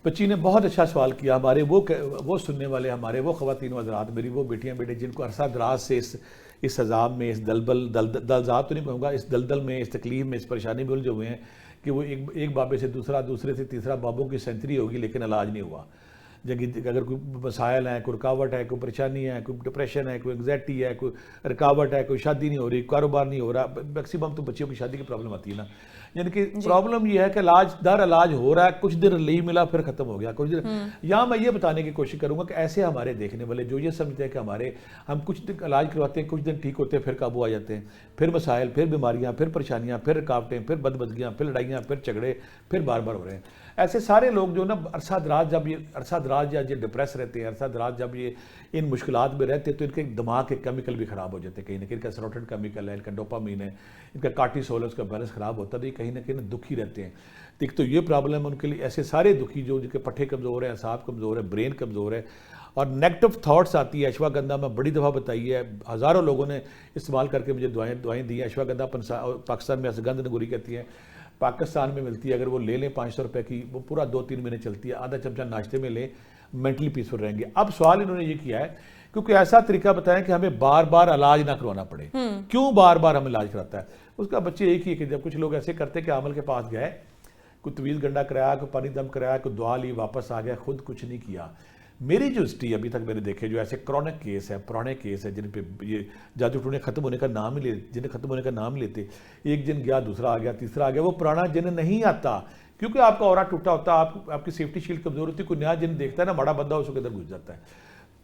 بچی نے بہت اچھا سوال کیا. ہمارے وہ سننے والے، ہمارے وہ خواتین و حضرات، میری وہ بیٹیاں بیٹے جن کو عرصہ دراز سے اس عذاب میں، اس دلزاد تو نہیں کہوں گا، اس دلدل میں، اس تکلیف میں، اس پریشانی میں الجھے ہوئے ہیں کہ وہ ایک بابے سے دوسرا، دوسرے سے تیسرا بابوں کی سینچری ہوگی لیکن علاج نہیں ہوا. اگر کوئی مسائل ہیں، کوئی رکاوٹ ہے، کوئی پریشانی ہے، کوئی ڈپریشن ہے، کوئی انگزائٹی ہے، کوئی رکاوٹ ہے، کوئی شادی نہیں ہو رہی، کاروبار نہیں ہو رہا، میکسیمم تو بچیوں کی شادی کی پرابلم آتی ہے نا. یعنی کہ پرابلم یہ ہے کہ علاج ہو رہا ہے، کچھ دن ریلیف ملا پھر ختم ہو گیا، کچھ دن. یہاں میں یہ بتانے کی کوشش کروں گا کہ ایسے ہمارے دیکھنے والے جو یہ سمجھتے ہیں کہ ہم کچھ دن علاج کرواتے ہیں، کچھ دن ٹھیک ہوتے ہیں، پھر قابو آ جاتے ہیں، پھر مسائل، پھر بیماریاں، پھر پریشانیاں، پھر رکاوٹیں، پھر بدمزگیاں، پھر لڑائیاں، پھر جھگڑے، پھر بار بار ہو رہے ہیں. ایسے سارے لوگ جو نا عرصہ دراز یا ڈپریس رہتے ہیں، عرصہ دراز جب یہ ان مشکلات میں رہتے ہیں تو ان کے دماغ کے کیمیکل بھی خراب ہو جاتے ہیں. کہیں نہ کہیں ان کا سیروٹونن کیمیکل ہے، ان کا ڈوپامین ہے، ان کا کارٹیسول ہے، اس کا بیلنس خراب ہوتا ہے، تو یہ کہیں نہ کہیں دکھی رہتے ہیں. ایک تو یہ پرابلم ہے ان کے لیے. ایسے سارے دکھی جو جن کے پٹھے کمزور ہیں، اعصاب کمزور ہے، برین کمزور ہے، اور نیگیٹو تھاٹس آتی ہے. اشواگندھا میں بڑی دفعہ بتائی ہے، ہزاروں لوگوں نے استعمال کر کے مجھے دعائیں دی ہیں. اشواگندھا پاکستان میں اسگندھ نگوری کہتی ہیں، پاکستان میں ملتی ہے. اگر وہ لے لیں 500 روپے کی، وہ پورا 2-3 مہینے چلتی ہے. آدھا چمچہ ناشتے میں لیں، مینٹلی پیسفل رہیں گے. اب سوال انہوں نے یہ کیا ہے کیونکہ ایسا طریقہ بتائیں کہ ہمیں بار بار علاج نہ کروانا پڑے. کیوں بار بار ہمیں علاج کراتا ہے؟ اس کا بچے ایک ہی ہے کہ جب کچھ لوگ ایسے کرتے کہ عامل کے پاس گئے، کوئی طویل گنڈا کرایا، کوئی پانی دم کرایا، کوئی دعا لی، واپس آ گیا، خود کچھ نہیں کیا. میری جو ہسٹری ابھی تک میں نے دیکھے جو ایسے کرونک کیس ہے، پرانے کیس ہے، جن پہ یہ جادو ٹونے ختم ہونے کا نام ہی جنہیں ختم ہونے کا نام لیتے، ایک جن گیا، دوسرا آ گیا، تیسرا آ گیا، وہ پرانا جن نہیں آتا کیونکہ آپ کا اورا ٹوٹا ہوتا، آپ کی سیفٹی شیلڈ کمزور ہوتی. کوئی نیا جن دیکھتا ہے نا، بڑا بندہ اس کے اندر گھس جاتا ہے،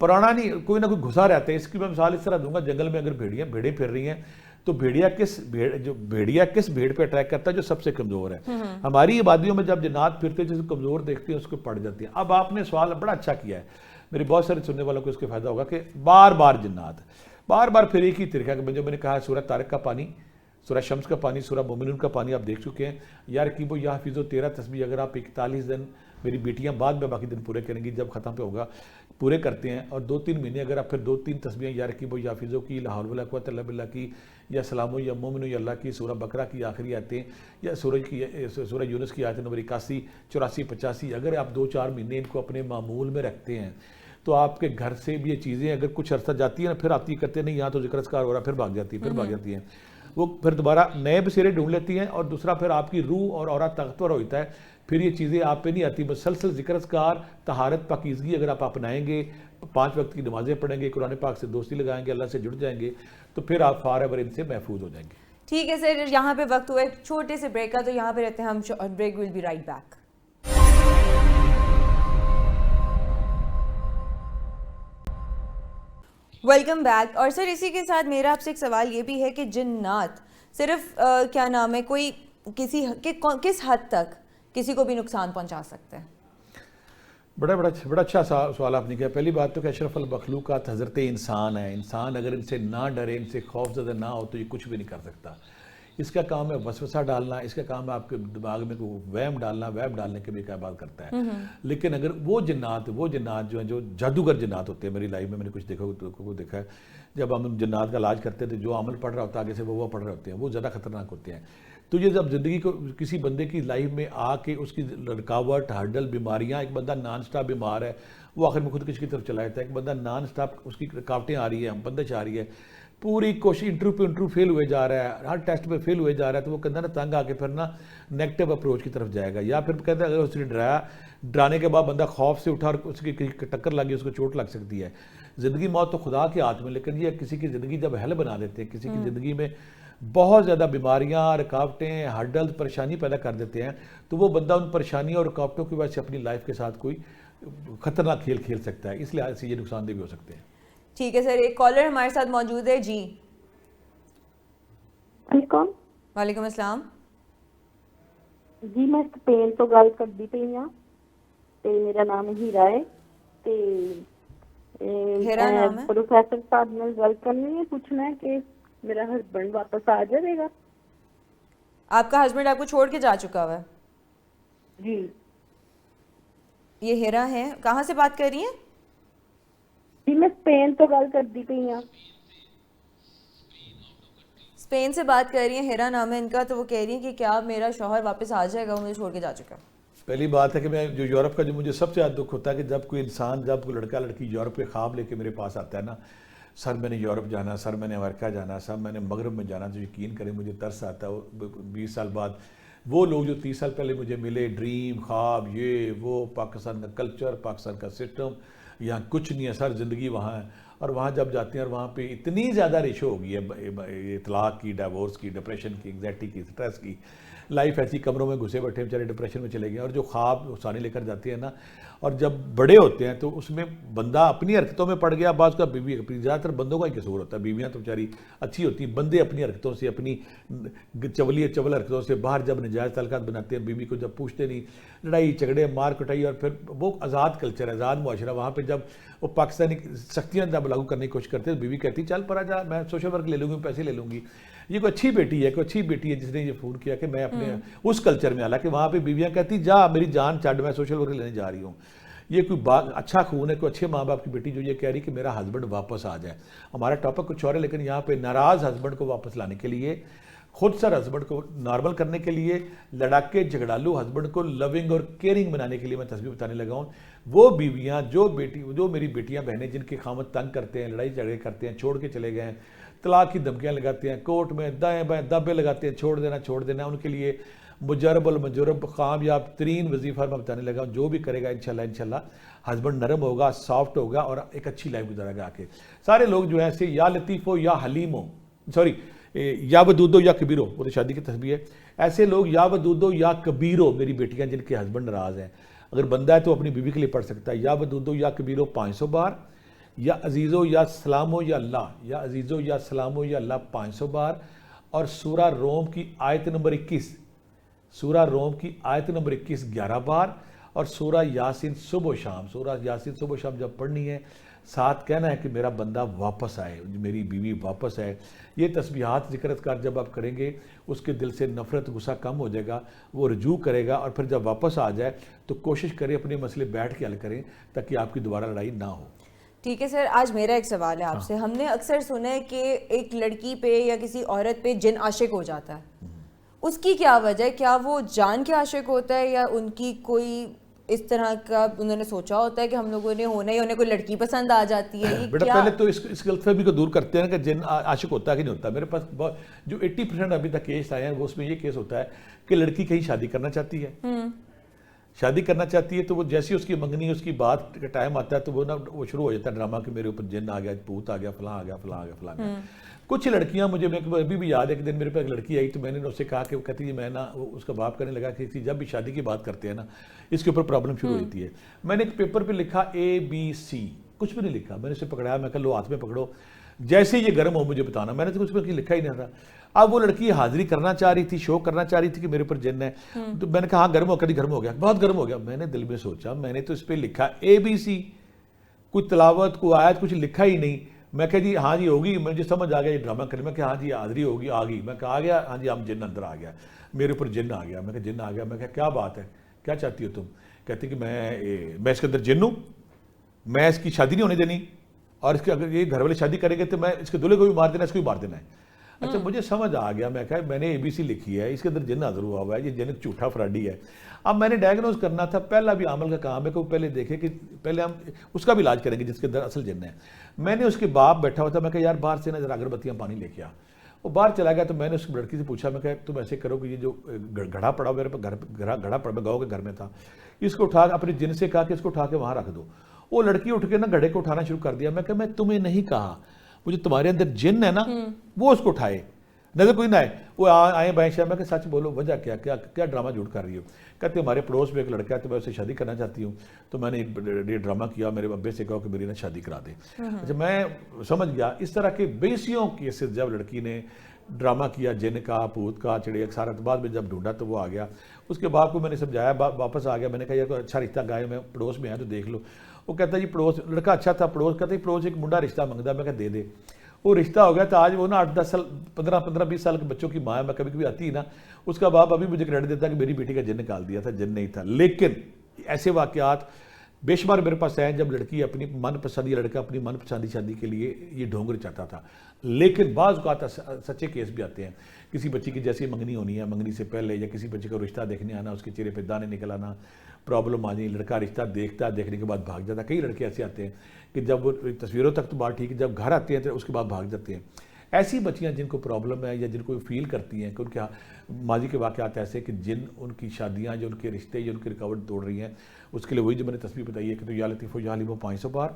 پرانا نہیں، کوئی نہ کوئی گھسا رہتا ہے. اس کی میں مثال اس طرح دوں گا، جنگل میں اگر بھیڑیں پھر رہی ہیں تو بھیڑیا کس بھیڑ پہ اٹیک کرتا ہے؟ جو سب سے کمزور ہے. ہماری آبادیوں میں جب جنات پھرتے جس کو کمزور دیکھتے ہیں اس کو پڑ جاتی ہیں. اب آپ نے سوال بڑا اچھا کیا ہے، میرے بہت سارے سننے والوں کو اس کے فائدہ ہوگا کہ بار بار جنات، بار بار پھر ایک ہی طریقہ کہ جو میں نے کہا سورہ طارق کا پانی، سورہ شمس کا پانی، سورہ مومنون کا پانی آپ دیکھ چکے ہیں. یا رقیبو یا حفیظو 13 تسبیح اگر آپ 41 دن، میری بیٹیاں بعد میں باقی دن پورے کریں گی جب ختم پہ ہوگا، پورے کرتے ہیں، اور 2-3 مہینے اگر آپ پھر 2-3 تسبیحیں یا رقیبو یا حفیظو کی، لا حول ولا قوۃ الا باللہ کی، یا سلامو یا مومنو یا اللہ کی، سورہ بقرہ کی آخری آیتیں، یا سورہ یونس کی آیت نمبر 81، 84، 85، اگر آپ 2-4 مہینے ان کو اپنے معمول میں رکھتے ہیں تو آپ کے گھر سے بھی یہ چیزیں اگر کچھ عرصہ جاتی ہیں نا، پھر آتی کرتے نہیں، یہاں تو ذکر اذکار ہو رہا، پھر بھاگ جاتی ہیں، وہ پھر دوبارہ نئے بسیرے ڈھونڈ لیتی ہیں. اور دوسرا پھر آپ کی روح اور اورا طاقتور ہوتا ہے، پھر یہ چیزیں آپ پہ نہیں آتی. مسلسل ذکر اذکار، طہارت، پاکیزگی اگر آپ اپنائیں گے، 5 وقت کی نمازیں پڑھیں گے، قرآن پاک سے دوستی لگائیں گے، اللہ سے جڑ جائیں گے، تو پھر آپ فار ایور ان سے محفوظ ہو جائیں گے. ٹھیک ہے سر, یہاں پہ وقت ہوا ایک چھوٹے سے بریک کا, تو یہاں پہ رہتے ہیں ہم, break will be right back. Welcome back. اور سر اسی کے ساتھ میرا آپ سے ایک سوال یہ بھی ہے کہ جنات صرف کیا نام ہے, کوئی کس حد تک کسی کو بھی نقصان پہنچا سکتے ہیں؟ بڑا اچھا سوال آپ نے کیا. پہلی بات تو کہ اشرف المخلوقات حضرت انسان ہے. انسان اگر ان سے نہ ڈرے, ان سے خوف زدہ نہ ہو, تو یہ کچھ بھی نہیں کر سکتا. اس کا کام ہے وسوسہ ڈالنا, اس کا کام ہے آپ کے دماغ میں وہم ڈالنا, وہم ڈالنے کے بھی کیا بات کرتا ہے. لیکن اگر وہ جنات جو ہیں, جو جادوگر جنات ہوتے ہیں, میری لائف میں نے کچھ دیکھا ہے, جب ہم جنات کا علاج کرتے ہیں تو جو عمل پڑھ رہا ہوتا ہے آگے سے وہ پڑھ رہے ہوتے ہیں, وہ زیادہ خطرناک ہوتے ہیں. تو یہ جب زندگی کو کسی بندے کی لائف میں آ کے اس کی رکاوٹ, ہرڈل, بیماریاں, ایک بندہ نان سٹاپ بیمار ہے, وہ آخر میں خودکشی کی طرف چلا جاتا ہے. ایک بندہ نان سٹاپ اس کی رکاوٹیں آ رہی ہیں, بندش آ رہی ہے, پوری کوشش انٹرویو فیل ہوئے جا رہا ہے, ہر ٹیسٹ پہ فیل ہوئے جا رہا ہے, تو وہ کہتا ہے نا تنگ آ کے پھر نا نیگیٹو اپروچ کی طرف جائے گا. یا پھر کہتا ہے اگر اس نے ڈرانے کے بعد بندہ خوف سے اٹھا اور اس کی ٹکر لگی, اس کو چوٹ لگ سکتی ہے. زندگی موت تو خدا کے ہاتھ میں, لیکن یہ کسی کی زندگی جب ہیل بنا دیتے ہیں, کسی کی زندگی میں بہت زیادہ بیماریاں, رکاوٹیں, ہرڈل, پریشانی پیدا کر دیتے ہیں, تو وہ بندہ ان پریشانیوں اور رکاوٹوں کی وجہ سے اپنی لائف کے ساتھ کوئی خطرناک کھیل کھیل سکتا ہے. اس لحاظ سے یہ نقصان دہ بھی ہو سکتے ہیں. ٹھیک ہے سر, ایک کالر ہمارے ساتھ موجود ہے. جی وعلیکم السلام. جی میں اسپین تو گل کرتی پئی ہاں, تے میرا نام ہیرا ہے, تے ہیرا نام ہے. پروفیسر صاحب نے گل کرنی ہے, پوچھنا ہے کہ میرا ہسبینڈ واپس آ جائے گا. آپ کا ہسبینڈ آپ کو چھوڑ کے جا چکا ہوا ہے؟ جی. یہ ہیرا ہے, کہاں سے بات کر رہی ہیں؟ جی میں اسپین تو گل کرتی پئی ہاں. اسپین سے بات کر رہی ہیں, ہیرا نام ہے ان کا. تو وہ کہہ رہی ہیں کہ کیا میرا شوہر واپس آ جائے گا, وہ مجھے چھوڑ کے جا چکا ہے. پہلی بات ہے کہ میں جو یورپ کا, جو مجھے سب سے زیادہ دکھ ہوتا ہے کہ جب کوئی انسان, جب کوئی لڑکا لڑکی یورپ کے خواب لے کے میرے پاس آتا ہے نا, سر میں نے یورپ جانا, سر میں نے امریکہ جانا, سر میں نے مغرب میں جانا, تو یقین کریں مجھے ترس آتا ہے. 20 سال بعد وہ لوگ جو 30 سال پہلے مجھے ملے, ڈریم, خواب, یہ وہ, پاکستان کا کلچر, پاکستان کا سسٹم, یہاں کچھ نہیں ہے سر, زندگی وہاں ہے. اور وہاں جب جاتے ہیں اور وہاں پہ اتنی زیادہ ریشو ہو گئی ہے اطلاق کی, ڈائیورس کی, ڈپریشن کی, انگزائٹی کی, سٹریس کی, لائف ایسی کمروں میں گھسے بیٹھے بیچارے ڈپریشن میں چلے گئے. اور جو خواب سانے لے کر جاتے ہیں نا, اور جب بڑے ہوتے ہیں تو اس میں بندہ اپنی حرکتوں میں پڑ گیا, بعض کا بیوی اپنی, زیادہ تر بندوں کا ہی قصور ہوتا ہے. بیویاں تو بیچاری اچھی ہوتی ہیں, بندے اپنی حرکتوں سے, اپنی چول حرکتوں سے باہر جب نجائز تعلقات بناتے ہیں, بیوی کو جب پوچھتے نہیں, لڑائی جھگڑے, مار کٹائی. اور پھر وہ آزاد کلچر ہے, آزاد معاشرہ, وہاں پہ جب وہ پاکستانی سختیاں جب لاگو کرنے کی کوشش کرتے ہیں, بیوی کہتی چل پڑا جا, میں سوشل ورک لے لوں گی, پیسے لے لوں گی. یہ کوئی اچھی بیٹی ہے جس نے یہ فون کیا کہ میں اپنے اس کلچر میں, حالانکہ وہاں پہ بیویاں کہتی جا میری جان چھڈ, میں سوشل ورک لینے جا رہی ہوں. یہ کوئی اچھا خون ہے, کوئی اچھے ماں باپ کی بیٹی جو یہ کہہ رہی کہ میرا ہسبینڈ واپس آ جائے. ہمارا ٹاپک کچھ اور ہے, لیکن یہاں پہ ناراض ہسبینڈ کو واپس لانے کے لیے, خود سر ہسبینڈ کو نارمل کرنے کے لیے, لڑاکے جھگڑالو ہسبینڈ کو لونگ اور کیئرنگ بنانے کے لیے میں تصویر بتانے لگا ہوں. وہ بیویاں جو میری بیٹیاں بہنیں جن کے خامد تنگ کرتے ہیں, لڑائی جھگڑے کرتے ہیں, چھوڑ کے چلے گئے ہیں, طلاق کی دھمکیاں لگاتے ہیں, کورٹ میں دائیں بائیں دبے لگاتے ہیں, چھوڑ دینا, ان کے لیے مجرب المجرب کامیاب ترین وظیفہ میں بتانے لگا ہوں. جو بھی کرے گا انشاءاللہ ہسبینڈ نرم ہوگا, سافٹ ہوگا اور ایک اچھی لائف گزارے گا. آ کے سارے لوگ جو ہیں ایسے یا لطیف ہو یا حلیم ہو, سوری یا ودود ہو یا کبیر ہو, وہ تو شادی کی تسبیح ہے. ایسے لوگ یا ودود ہو یا کبیر ہو, میری بیٹیاں جن کے ہسبینڈ ناراض ہیں, اگر بندہ ہے تو اپنی بیوی کے لیے پڑھ سکتا ہے یا ودود ہو یا کبیر ہو 500 بار, یا عزیز ہو یا سلام ہو یا اللہ, یا عزیز ہو یا سلام ہو یا اللہ 500 بار. اور سورہ روم کی آیت نمبر 21, سورہ روم کی آیت نمبر 21 11 بار. اور سورہ یاسین صبح و شام, سورہ یاسین صبح و شام جب پڑھنی ہے, ساتھ کہنا ہے کہ میرا بندہ واپس آئے, میری بیوی واپس آئے. یہ تسبیحات ذکر اذکار جب آپ کریں گے, اس کے دل سے نفرت غصہ کم ہو جائے گا, وہ رجوع کرے گا. اور پھر جب واپس آ جائے تو کوشش کریں اپنے مسئلے بیٹھ کے حل کریں تاکہ آپ کی دوبارہ لڑائی نہ ہو. ٹھیک ہے سر, آج میرا ایک سوال ہے آپ سے. ہم نے اکثر سنا ہے کہ ایک لڑکی پہ یا کسی عورت پہ جن عاشق ہو جاتا ہے, اس کی کیا وجہ ہے؟ کیا وہ جان کے عاشق ہوتا ہے یا ان کی کوئی اس طرح کا انہوں نے سوچا ہوتا ہے کہ ہم لوگوں نے ہونا ہی, انہیں کوئی لڑکی پسند آ جاتی ہے؟ بیٹا پہلے تو اس غلط فہمی کو دور کرتے ہیں کہ جن عاشق ہوتا ہے کہ نہیں ہوتا. میرے پاس جو 80% ابھی تک کیس آئے ہیں وہ اس میں یہ کیس ہوتا ہے کہ لڑکی کہیں شادی کرنا چاہتی ہے, شادی کرنا چاہتی ہے تو وہ جیسی اس کی منگنی اس کی بات کا ٹائم آتا ہے تو وہ نا وہ شروع ہو جاتا ہے ڈرامہ کہ میرے اوپر جن آ گیا, پوت آ گیا, فلاں آ گیا, فلاں آ گیا, فلاں آ گیا. کچھ لڑکیاں مجھے ابھی بھی یاد ہے کہ دن میرے پاس ایک لڑکی آئی تو میں نے اس سے کہا کہ وہ کہتی ہے میں نا اس کا باپ کرنے لگا کہ جب بھی شادی کی بات کرتے ہیں نا اس کے اوپر پرابلم شروع ہوتی ہے. میں نے ایک پیپر پہ لکھا ABC, کچھ بھی نہیں لکھا. میں نے اسے پکڑایا, میں کہا لو ہاتھ میں پکڑو, جیسے یہ گرم ہو مجھے بتانا. میں نے تو کچھ بھی لکھا ہی نہیں تھا. اب وہ لڑکی حاضری کرنا چاہ رہی تھی, شو کرنا چاہ رہی تھی کہ میرے اوپر جن ہے. تو میں نے کہا ہاں گرم ہو, کبھی گرم ہو گیا, بہت گرم ہو گیا. میں نے دل میں سوچا میں نے تو اس پہ لکھا ABC, کوئی تلاوت کوئی آیت کچھ لکھا ہی نہیں. میں کہا جی ہاں جی ہوگی, مجھے سمجھ آ گیا یہ ڈرامہ کرنے میں کہ ہاں جی حاضری ہوگی, آ گئی. میں کہا آ گیا, ہاں جی ہم جن اندر آ گیا, میرے اوپر جن آ گیا. میں کہا جن آ گیا. میں کہا کیا بات ہے, کیا چاہتی ہو تم؟ کہتے کہ میں اس کے اندر جن ہوں, میں اس کی شادی نہیں ہونے دینی, اور اس کے اگر یہ گھر والے شادی کریں گے تو میں اس کے دولے کو بھی مار دینا, اس کو بھی مار دینا ہے. اچھا مجھے سمجھ آ گیا. میں کہا میں نے ABC لکھی ہے, اس کے اندر جن حاضر ہوا ہوا ہے, یہ جن جھوٹا فراڈی ہے. اب میں نے ڈائگنوز کرنا تھا, پہلا بھی عمل کا کام ہے کہ وہ پہلے دیکھے کہ پہلے ہم اس کا بھی علاج کریں گے جس کے اندر اصل جن ہے. میں نے اس کے باپ بیٹھا ہوا تھا, میں کہا یار باہر سے نا ذرا اگربتیاں پانی لے کے آ. وہ باہر چلا گیا. تو میں نے اس لڑکی سے پوچھا, میں کہا تم ایسے کرو کہ یہ جو گھڑا پڑا میرے پاس گھڑا پڑا, میں گاؤں کے گھر میں تھا, اس کو اٹھا اپنے جن سے کہا کہ اس کو اٹھا کے وہاں رکھ دو. وہ لڑکی اٹھ کے نا گھڑے کو اٹھانا شروع کر دیا. میں کہا میں تمہیں نہیں کہا, وہ جو تمہارے اندر جن ہے نا وہ اس کو اٹھائے, نظر کوئی نہ آئے. وہ آئے بائیں شاہ. میں کہ سچ بولو, وجہ کیا ڈرامہ جھوٹ کر رہی ہو؟ کہتے ہمارے پڑوس میں ایک لڑکا ہے تو میں اسے شادی کرنا چاہتی ہوں, تو میں نے یہ ڈرامہ کیا, میرے ابے سے کہا کہ میری نا شادی کرا دے. اچھا میں سمجھ گیا. اس طرح کے بیسیوں کیسز جب لڑکی نے ڈرامہ کیا جن کا, پوت کا, چڑیا سارا, تو بعد میں جب ڈھونڈا تو وہ آ گیا. اس کے باپ کو میں نے سمجھایا, واپس آ گیا. میں نے کہا یار کوئی اچھا رشتہ گائے میں پڑوس میں ہے تو دیکھ لو. وہ کہتا ہے جی پڑوس, لڑکا اچھا تھا, پڑوس کہتا ہے پڑوس ایک منڈا رشتہ منگتا. میں کہا دے دے. وہ رشتہ ہو گیا. تو آج وہ نا 8-10 سال 15-20 سال کے بچوں کی ماں ہے. میں کبھی کبھی آتی ہے نا, اس کا باپ ابھی مجھے کریڈٹ دیتا ہے کہ میری بیٹی کا جن نکال دیا تھا, جن نہیں تھا. لیکن ایسے واقعات بے شمار میرے پاس ہیں جب لڑکی اپنی من پسند یا لڑکا اپنی من پسندی شادی کے لیے یہ ڈھونگ چاہتا تھا. لیکن بعض اوقات سچے کیس بھی آتے ہیں. کسی بچی کی جیسی منگنی ہونی ہے, منگنی سے پہلے, یا کسی بچے کا رشتہ دیکھنے آنا, اس کے چہرے پہ دانے نکل آنا, پرابلم آ جائیں, لڑکا رشتہ دیکھتا, دیکھنے کے بعد بھاگ جاتا. کئی لڑکے ایسے آتے ہیں کہ جب وہ تصویروں تک تو بات ٹھیک ہے, جب گھر آتے ہیں تو اس کے بعد بھاگ جاتے ہیں. ایسی بچیاں جن کو پرابلم ہے یا جن کو فیل کرتی ہیں کہ ان کے ماضی کے واقعات ایسے کہ جن ان کی شادیاں, جو ان کے رشتے, جو ان کی رکاوٹ توڑ رہی ہیں, اس کے لیے وہی جو میں نے تصویر بتائی ہے کہ تو یا لطیف و یا علیم و 500 بار,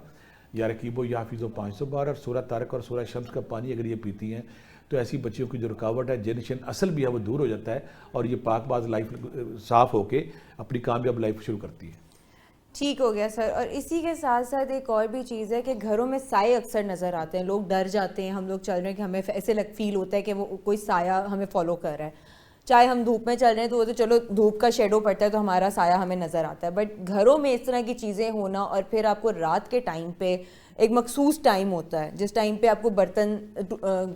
یا رقیب و یا حفیظ و 500 بار, اور سورہ طارق اور سورہ شمس کا پانی اگر یہ پیتی ہیں تو ایسی بچیوں کی جو رکاوٹ ہے, جن شن اصل بھی ہے, وہ دور ہو جاتا ہے, اور یہ پاک باز لائف صاف ہو کے اپنی کامیاب لائف شروع کرتی ہے. ٹھیک ہو گیا سر. اور اسی کے ساتھ ساتھ ایک اور بھی چیز ہے کہ گھروں میں سائے اکثر نظر آتے ہیں, لوگ ڈر جاتے ہیں, ہم لوگ چل رہے ہیں کہ ہمیں ایسے فیل ہوتا ہے کہ وہ کوئی سایہ ہمیں فالو کر رہا ہے. چاہے ہم دھوپ میں چل رہے ہیں تو وہ تو چلو دھوپ کا شیڈو پڑتا ہے تو ہمارا سایہ ہمیں نظر آتا ہے, بٹ گھروں میں اس طرح کی چیزیں ہونا, اور پھر آپ کو رات کے ٹائم پہ ایک مخصوص ٹائم ہوتا ہے جس ٹائم پہ آپ کو برتن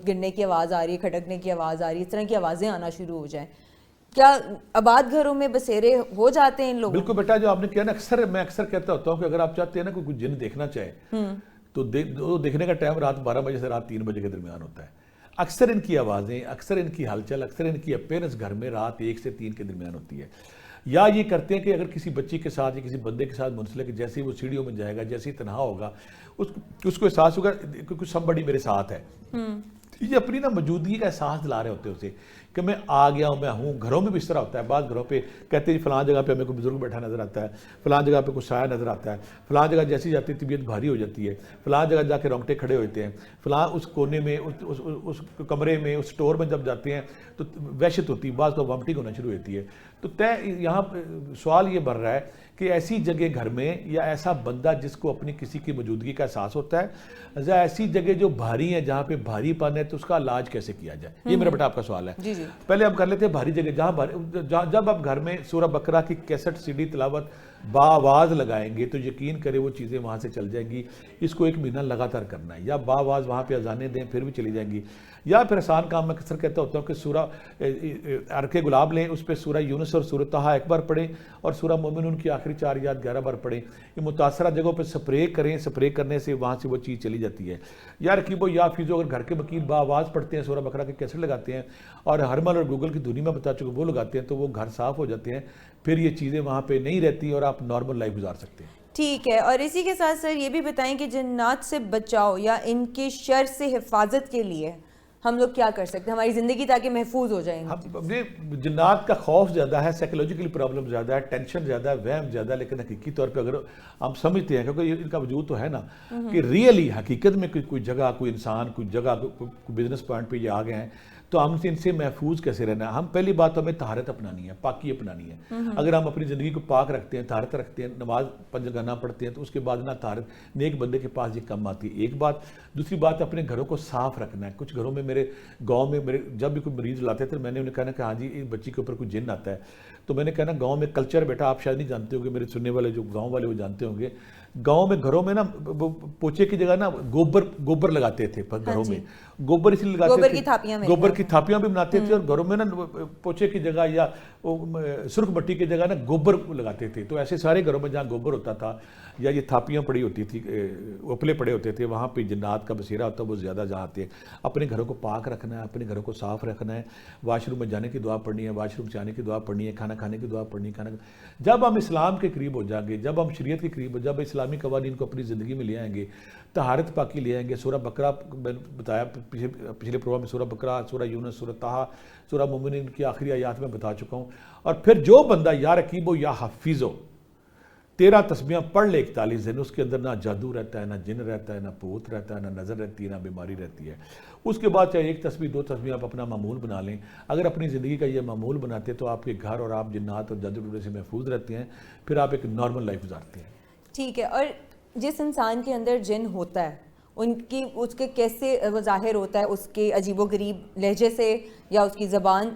گرنے کی آواز آ رہی ہے, کھٹکنے کی آواز آ رہی ہے, اس طرح کی آوازیں آنا شروع ہو جائیں. کیا آباد گھروں میں بسیرے ہو جاتے ہیں ان لوگوں؟ بالکل بیٹا, جو آپ نے کیا نا, میں اکثر کہتا ہوتا ہوں کہ اگر آپ چاہتے ہیں نا کوئی جن دیکھنا چاہے تو دیکھنے کا ٹائم رات 12 بجے سے رات 3 بجے کے درمیان ہوتا ہے. اکثر ان کی آوازیں, اکثر ان کی ہلچل, اکثر ان کی اپیرنس گھر میں رات 1 سے 3 کے درمیان ہوتی ہے. یا یہ کرتے ہیں کہ اگر کسی بچی کے ساتھ یا کسی بندے کے ساتھ منسلک, جیسے وہ سیڑھیوں میں جائے گا, جیسے ہی تنہا ہوگا, اس کو احساس ہوگا کہ کچھ somebody میرے ساتھ ہے. یہ اپنی نا موجودگی کا احساس دلا رہے ہوتے ہیں اسے کہ میں آ گیا ہوں, میں ہوں. گھروں میں بھی اس طرح ہوتا ہے. بعض گھروں پہ کہتے ہیں فلاں جگہ پہ ہمیں کوئی بزرگ بیٹھا نظر آتا ہے, فلاں جگہ پہ کوئی سایہ نظر آتا ہے, فلاں جگہ جیسی جاتی ہے طبیعت بھاری ہو جاتی ہے, فلاں جگہ جا کے رونگٹے کھڑے ہوتے ہیں, فلاں اس کونے میں, اس کمرے میں, اس سٹور میں جب جاتے ہیں تو وحشت ہوتی ہے, بعض تو وامٹنگ ہونا شروع ہوتی ہے. تو یہاں سوال یہ بڑھ رہا ہے کہ ایسی جگہ گھر میں, یا ایسا بندہ جس کو اپنی کسی کی موجودگی کا احساس ہوتا ہے, یا ایسی جگہ جو بھاری ہیں, جہاں پہ بھاری پن ہے, تو اس کا علاج کیسے کیا جائے؟ یہ میرا بیٹا آپ کا سوال ہے. پہلے ہم کر لیتے ہیں بھاری جگہ, جب آپ گھر میں سورہ بقرہ کی کیسٹ CD تلاوت باآواز لگائیں گے تو یقین کرے وہ چیزیں وہاں سے چل جائیں گی. اس کو 1 مہینہ لگاتار کرنا ہے, یا باآواز وہاں پہ اذانیں دیں پھر بھی چلی جائیں گی. یا پھر آسان کام میں اکثر کہتا ہوتا ہوں کہ سورہ عرق گلاب لیں, اس پہ سورہ یونس اور سورہ طٰہٰ 1 بار پڑھیں, اور سورہ مومنون کی آخری 4 یا 11 بار پڑھیں. یہ متاثرہ جگہوں پہ سپرے کریں, سپرے کرنے سے وہاں سے وہ چیز چلی جاتی ہے. یا رقیب و یا حفیظ, اگر گھر کے وکیل باآواز پڑھتے ہیں, سورہ بقرہ کے کیسٹ لگاتے ہیں, اور ہرمل اور گوگل کی دنیا میں بتا چکے وہ لگاتے ہیں, تو وہ گھر صاف ہو جاتے ہیں. پھر یہ چیزیں وہاں پہ نہیں رہتی اور آپ نارمل لائف گزار سکتے ہیں. ٹھیک ہے. اور اسی کے ساتھ سر یہ بھی بتائیں کہ جنات سے بچاؤ یا ان کی شر سے حفاظت کے لیے ہم لوگ کیا کر سکتے ہیں ہماری زندگی تاکہ محفوظ ہو جائیں؟ جنات کا خوف زیادہ ہے، سائیکولوجیکل پرابلم زیادہ ہے، ٹینشن زیادہ ہے، وہم زیادہ ہے، لیکن حقیقی طور پہ اگر ہم سمجھتے ہیں کیونکہ ان کا وجود تو ہے نا کہ ریئلی حقیقت میں کوئی جگہ، کوئی انسان، کوئی جگہ، کوئی بزنس پوائنٹ پہ یہ آ گئے ہیں تو ہم ان سے محفوظ کیسے رہنا ہے؟ ہم پہلی بات تو ہمیں طہارت اپنانی ہے، پاکی اپنانی ہے. اگر ہم اپنی زندگی کو پاک رکھتے ہیں، طہارت رکھتے ہیں، نماز 5 جگہ پڑھتے ہیں تو اس کے بعد نہ طہارت نیک بندے کے پاس یہ کم آتی ہے. ایک بات. دوسری بات اپنے گھروں کو صاف رکھنا ہے. کچھ گھروں میں میرے گاؤں میں جب بھی کوئی مریض لاتے تھے میں نے انہیں کہنا کہ ہاں جی اس بچی کے اوپر کوئی جن آتا ہے تو میں نے کہنا گاؤں میں کلچر بیٹا آپ شاید نہیں جانتے ہوں گے، میرے سننے والے جو گاؤں والے وہ جانتے ہوں گے. گاؤں میں گھروں میں نا پوچھے کی جگہ نا گوبر لگاتے تھے گھروں میں. گوبر اس لیے لگاتے تھے، گوبر کی تھاپیاں بھی بناتے تھے اور گھروں میں نا پوچھے کی جگہ یا سرخ مٹی کی جگہ نا گوبر لگاتے تھے. تو ایسے سارے گھروں میں جہاں گوبر ہوتا تھا یا یہ تھاپیاں پڑی ہوتی تھی، اوپلے پڑے ہوتے تھے، وہاں پہ جنات کا بسیرا ہوتا ہے وہ زیادہ جہاں آتے ہیں. اپنے گھروں کو پاک رکھنا ہے، اپنے گھروں کو صاف رکھنا ہے. واش روم میں جانے کی دعا پڑھنی ہے، واش روم سے آنے کی دعا پڑھنی ہے، کھانا کھانے کی دعا پڑھنی ہے. جب ہم اسلام کے قریب ہو جائیں گے، جب ہم شریعت کے قریب، جب اسلامی قوانین کو اپنی زندگی میں لے آئیں گے، طہارت پاکی لے آئیں گے. سورہ بقرہ میں بتایا پچھلے پروگرام میں، سورہ بقرہ، سورہ یونس، سورہ طٰہٰ، سورہ مومنین کی آخری آیات میں بتا چکا ہوں. اور پھر جو بندہ یا رقیب ہو یا حفیظ ہو 13 تسبیحاں پڑھ لے 41 دن، اس کے اندر نہ جادو رہتا ہے، نہ جن رہتا ہے، نہ پوت رہتا ہے، نہ نظر رہتی ہے، نہ بیماری رہتی ہے. اس کے بعد چاہے 1 تسبیح 2 تسبیح آپ اپنا معمول بنا لیں. اگر اپنی زندگی کا یہ معمول بناتے تو آپ کے گھر اور آپ جنات اور جادو ٹونے سے محفوظ رہتے ہیں، پھر آپ ایک نارمل لائف گزارتے ہیں. ٹھیک ہے. اور جس انسان کے اندر جن ہوتا ہے اس کے کیسے وہ ظاہر ہوتا ہے؟ اس کے عجیب و غریب لہجے سے یا اس کی زبان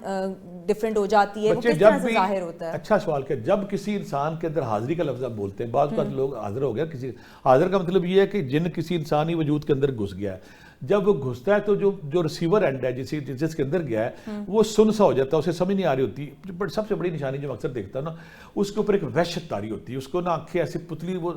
ڈیفرنٹ ہو جاتی ہے؟ وہ کس طرح سے ظاہر ہوتا ہے؟ اچھا سوال کیا. جب کسی انسان کے اندر حاضری کا لفظ آپ بولتے ہیں، بعض اوقات لوگ حاضر ہو گیا کسی، حاضر کا مطلب یہ ہے کہ جن کسی انسانی وجود کے اندر گھس گیا ہے. جب وہ گھستا ہے تو جو ریسیور اینڈ ہے جس کے اندر گیا ہے وہ سن سا ہو جاتا ہے، اسے سمجھ نہیں آ رہی ہوتی. سب سے بڑی نشانی جو اکثر دیکھتا ہے نا، اس کے اوپر ایک وحشت طاری ہوتی ہے. اس کو نا آنکھیں ایسی پتلی، وہ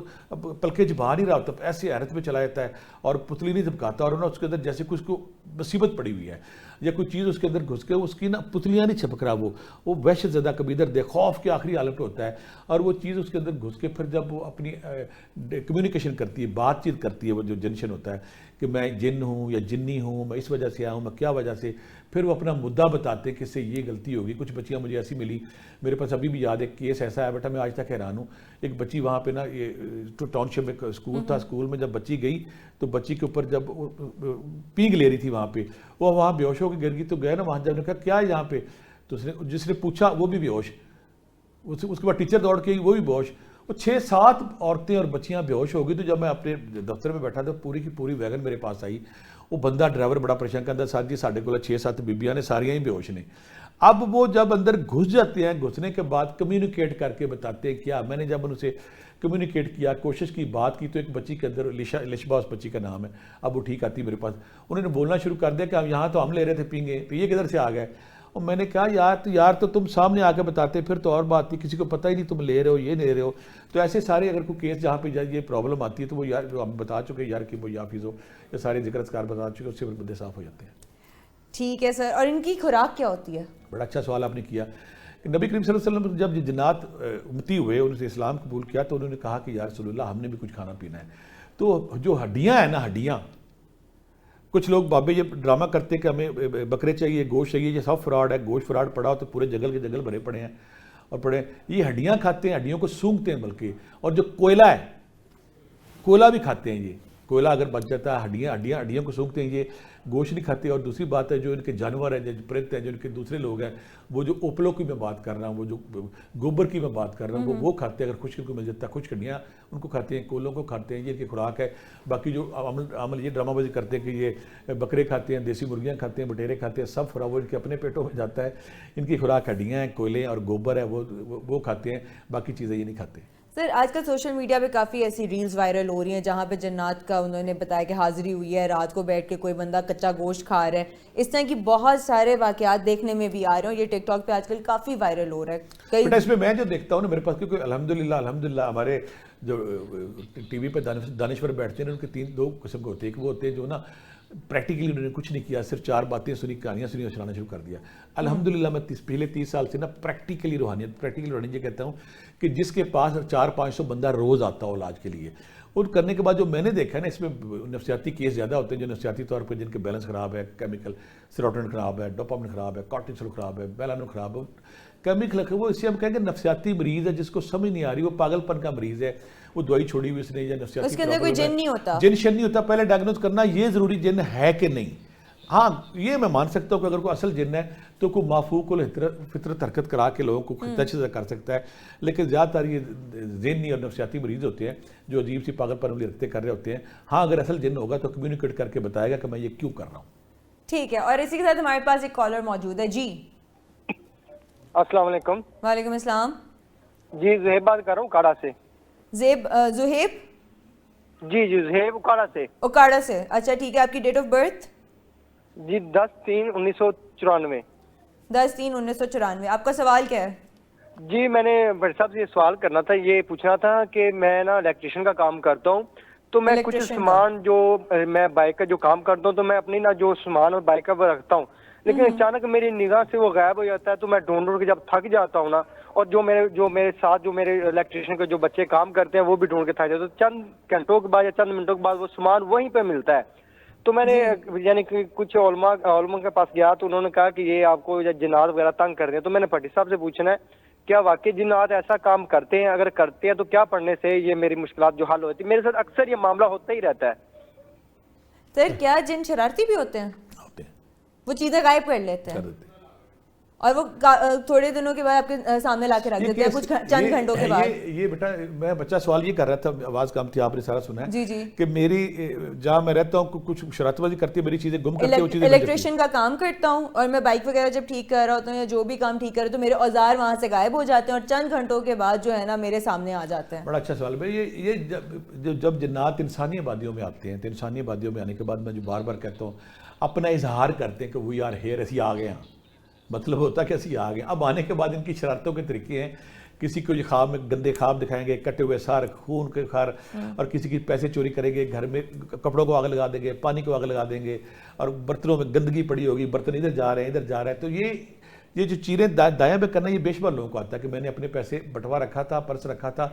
پلکیں جبا نہیں رہا ہوتا، ایسی حیرت میں چلا جاتا ہے اور پتلی نہیں جھپکاتا، اور نا اس کے اندر جیسے کچھ کو مصیبت پڑی ہوئی ہے یا کوئی چیز اس کے اندر گھس کے اس کی نا پتلیاں نہیں چھپک رہا، وہ وحشت زدہ کبھی ادھر دے خوف کے آخری حالت پہ ہوتا ہے. اور وہ چیز اس کے اندر گھس کے پھر جب وہ اپنی کمیونیکیشن کرتی ہے، بات چیت کرتی ہے، وہ جو جنشن ہوتا ہے کہ میں جن ہوں یا جنی ہوں، میں اس وجہ سے آیا ہوں، میں کیا وجہ سے، پھر وہ اپنا مدعا بتاتے ہیں کہ اس سے یہ غلطی ہوگی. کچھ بچیاں مجھے ایسی ملی، میرے پاس ابھی بھی یاد ہے کیس ایسا ہے بیٹا، میں آج تک حیران ہوں. ایک بچی وہاں پہ نا، یہ ٹاؤن شپ میں اسکول تھا، اسکول میں جب بچی گئی تو بچی کے اوپر جب پینگ لے رہی تھی وہاں پہ، وہ وہاں بے ہوش ہو کے گر گئی. تو گئے نا وہاں، جب نے کہا کیا ہے یہاں پہ، تو جس نے پوچھا وہ بھی بے ہوش. اس کے بعد ٹیچر دوڑ کے وہ بھی بے ہوش. وہ 6-7 عورتیں اور بچیاں بے ہوش ہو گئی. تو جب میں اپنے دفتر میں بیٹھا تھا، پوری کی پوری ویگن میرے پاس آئی. وہ بندہ ڈرائیور بڑا پریشان کرتا، ساتھ جی ساڑھے کو 6-7 بیبیاں نے ساریاں ہی بے ہوش نے. اب وہ جب اندر گھس جاتے ہیں، گھسنے کے بعد کمیونیکیٹ کر کے بتاتے ہیں کیا. میں نے جب ان سے کمیونیکیٹ کیا، کوشش کی، بات کی، تو ایک بچی کے اندر لشبا اس بچی کا نام ہے، اب وہ ٹھیک آتی میرے پاس. انہوں نے بولنا شروع کر دیا کہ یہاں تو ہم لے رہے تھے پینگے، تو یہ کدھر سے آ گئے. اور میں نے کہا یار تو تم سامنے آ کے بتاتے پھر تو اور بات تھی، کسی کو پتہ ہی نہیں تم لے رہے ہو، یہ لے رہے ہو. تو ایسے سارے اگر کوئی کیس جہاں پہ یہ پرابلم آتی ہے تو وہ یار جو ہم بتا چکے یار کہ وہ حافظ ہو، یہ سارے ذکر اذکار بتا چکے، اس سے پھر بندے صاف ہو جاتے ہیں. ٹھیک ہے سر. اور ان کی خوراک کیا ہوتی ہے؟ بڑا اچھا سوال آپ نے کیا. نبی کریم صلی اللہ علیہ وسلم جب جنات امتی ہوئے، انہوں نے اسلام قبول کیا تو انہوں نے کہا کہ یا رسول اللہ ہم نے بھی کچھ کھانا پینا ہے. تو جو ہڈیاں ہیں نا، ہڈیاں، کچھ لوگ بابے یہ ڈرامہ کرتے کہ ہمیں بکرے چاہیے، گوشت چاہیے، یہ سب فراڈ ہے. گوشت فراڈ پڑا ہو تو پورے جنگل کے جنگل بھرے پڑے ہیں اور پڑے یہ ہڈیاں کھاتے ہیں، ہڈیوں کو سونگتے ہیں بلکہ. اور جو کوئلہ ہے، کوئلہ بھی کھاتے ہیں. یہ کوئلہ اگر بچ جاتا ہے، ہڈیاں کو سونگتے ہیں، یہ گوشت نہیں کھاتے. اور دوسری بات ہے جو ان کے جانور ہیں، جو پرند ہیں، جو ان کے دوسرے لوگ ہیں، وہ جو اوپلوں کی میں بات کر رہا ہوں، وہ جو گوبر کی میں بات کر رہا ہوں، وہ کھاتے ہیں. اگر خشک کو مل جاتا ہے، خشک ہڈیاں ان کو کھاتے ہیں، کولوں کو کھاتے ہیں، یہ ان کی خوراک ہے. باقی جو عمل یہ ڈرامہ بازی کرتے ہیں کہ یہ بکرے کھاتے ہیں، دیسی مرغیاں کھاتے ہیں، بٹیرے کھاتے ہیں، سب فراور ان کے اپنے پیٹوں میں جاتا ہے. ان کی خوراک ہڈیاں ہیں، کوئلے اور گوبر ہے، وہ کھاتے ہیں، باقی چیزیں یہ نہیں کھاتے. سر آج کل سوشل میڈیا پہ کافی ایسی ریلز وائرل ہو رہی ہیں جہاں پہ جنات کا انہوں نے بتایا کہ حاضری ہوئی ہے، رات کو بیٹھ کے کوئی بندہ کچا گوشت کھا رہا ہے. اس طرح کی بہت سارے واقعات دیکھنے میں بھی آ رہے ہیں، یہ ٹک ٹاک پہ آج کل کافی وائرل ہو رہا ہے. بیٹا اس میں میں جو دیکھتا ہوں نا، میرے پاس کیونکہ الحمدللہ ہمارے جو ٹی وی پہ دانشور بیٹھتے ہیں ان کے 2 قسم کے ہوتے ہیں. ایک وہ ہوتے ہیں جو نا پریکٹیکلی انہوں نے کچھ نہیں کیا، صرف 4 باتیں سنی، کہانیاں سنی اور چلانا شروع کر دیا. الحمدللہ میں پہلے 30 سال سے نا پریکٹیکلی روحانیت یہ کہتا ہوں کہ جس کے پاس 400-500 بندہ روز آتا ہو علاج کے لیے، اور کرنے کے بعد جو میں نے دیکھا ہے نا، اس میں نفسیاتی کیس زیادہ ہوتے ہیں جو نفسیاتی طور پر جن کے بیلنس خراب ہے، کیمیکل سیروٹونن خراب ہے، ڈوپامن خراب ہے، کارٹیسول خراب ہے، میلانون خراب ہے، کیمیکل وہ اسے ہم کہیں گے نفسیاتی مریض ہے جس کو سمجھ نہیں آ رہی، وہ پاگل پن کا مریض ہے، وہ دوائی چھوڑی ہوئی اس نے یا نفسیاتی اس کے اندر کوئی جن نہیں ہوتا، جن شن نہیں ہوتا. پہلے ڈائگنوز کرنا یہ ضروری جن ہے کہ نہیں. ہاں یہ میں مان سکتا ہوں کہ اگر کوئی اصل جن ہے تو کوئی مافوق الفطرت حرکت کرا کے لوگوں کو اچھی سے کر سکتا ہے، لیکن زیادہ تر یہ ذہنی اور نفسیاتی مریض ہوتے ہیں جو عجیب سی پاگل پن والی حرکتیں کر رہے ہوتے ہیں. ہاں اگر اصل جن ہوگا تو کمیونیکیٹ کر کے بتائے گا کہ میں یہ کیوں کر رہا ہوں. ٹھیک ہے. اور اسی کے ساتھ ہمارے پاس ایک کالر موجود ہے. جی السلام علیکم. وعلیکم السلام. جی زہیب بات کر رہا ہوں اکاڑا سے. زہیب؟ جی زہیب اکاڑا سے. اکاڑا سے، اچھا ٹھیک ہے. آپ کی ڈیٹ آف برتھ؟ جی 10/3/1994. 10/3/1994. آپ کا سوال کیا ہے؟ جی میں نے بھٹ صاحب سے یہ سوال کرنا تھا، یہ پوچھنا تھا کہ میں نا الیکٹریشین کا کام کرتا ہوں، تو میں کچھ سامان جو میں بائک کا جو کام کرتا ہوں تو میں اپنی نا جو سامان اور بائک کا وہ رکھتا ہوں، لیکن اچانک میری نگاہ سے وہ غائب ہو جاتا ہے، تو میں ڈھونڈ کے جب تھک جاتا ہوں نا، اور جو میرے ساتھ جو میرے الیکٹریشین کے جو بچے کام کرتے ہیں وہ بھی ڈھونڈ کے تھک جاتے ہیں، تو چند گھنٹوں کے بعد یا چند منٹوں کے بعد وہ سامان وہیں پہ ملتا ہے. تو میں نے یعنی کہ کچھ علماء کے پاس گیا تو انہوں نے کہا کہ یہ آپ کو جنات وغیرہ تنگ کر دیں. تو میں نے بھٹی صاحب سے پوچھنا ہے کیا واقعی جنات ایسا کام کرتے ہیں، اگر کرتے ہیں تو کیا پڑھنے سے یہ میری مشکلات جو حل ہوتی ہے؟ میرے ساتھ اکثر یہ معاملہ ہوتا ہی رہتا ہے. سر کیا جن شرارتی بھی ہوتے ہیں؟ وہ چیزیں غائب کر لیتے ہیں اور وہ تھوڑے دنوں کے بعد آپ کے سامنے لا کے رکھ دیتے ہیں کچھ چند گھنٹوں کے بعد. یہ بیٹا میں بچہ سوال یہ کر رہا تھا، آواز کم تھی، آپ نے سارا سنا ہے جی جی کہ میری جہاں میں رہتا ہوں کچھ شرارت بازی کرتی ہے، میری چیزیں گم کرتی ہے، وہ چیزیں الیکٹریشین کا کام کرتا ہوں اور میں بائک وغیرہ جب ٹھیک کر رہا ہوتا ہوں یا جو بھی کام ٹھیک کر رہا ہوں تو میرے اوزار وہاں سے غائب ہو جاتے ہیں اور چند گھنٹوں کے بعد جو ہے نا میرے سامنے آ جاتے ہیں. بڑا اچھا سوال بھائی. یہ جب جنات انسانی آبادیوں میں آتے ہیں تو انسانی آبادیوں میں آنے کے بعد میں جو بار بار کہتا ہوں اپنا اظہار کرتے ہیں کہ وی آر ہیئر، اسی آ گئے ہیں. مطلب ہوتا کہ اسی آ گئے. اب آنے کے بعد ان کی شرارتوں کے طریقے ہیں، کسی کو یہ خواب میں گندے خواب دکھائیں گے، کٹے ہوئے سار، خون کے خار، اور کسی کی پیسے چوری کریں گے، گھر میں کپڑوں کو آگ لگا دیں گے، پانی کو آگ لگا دیں گے، اور برتنوں میں گندگی پڑی ہوگی، برتن ادھر جا رہے ہیں ادھر جا رہے ہیں. تو یہ جو چیزیں دائیں پہ کرنا یہ بے شمار لوگوں کو آتا ہے کہ میں نے اپنے پیسے بٹوا رکھا تھا، پرس رکھا تھا،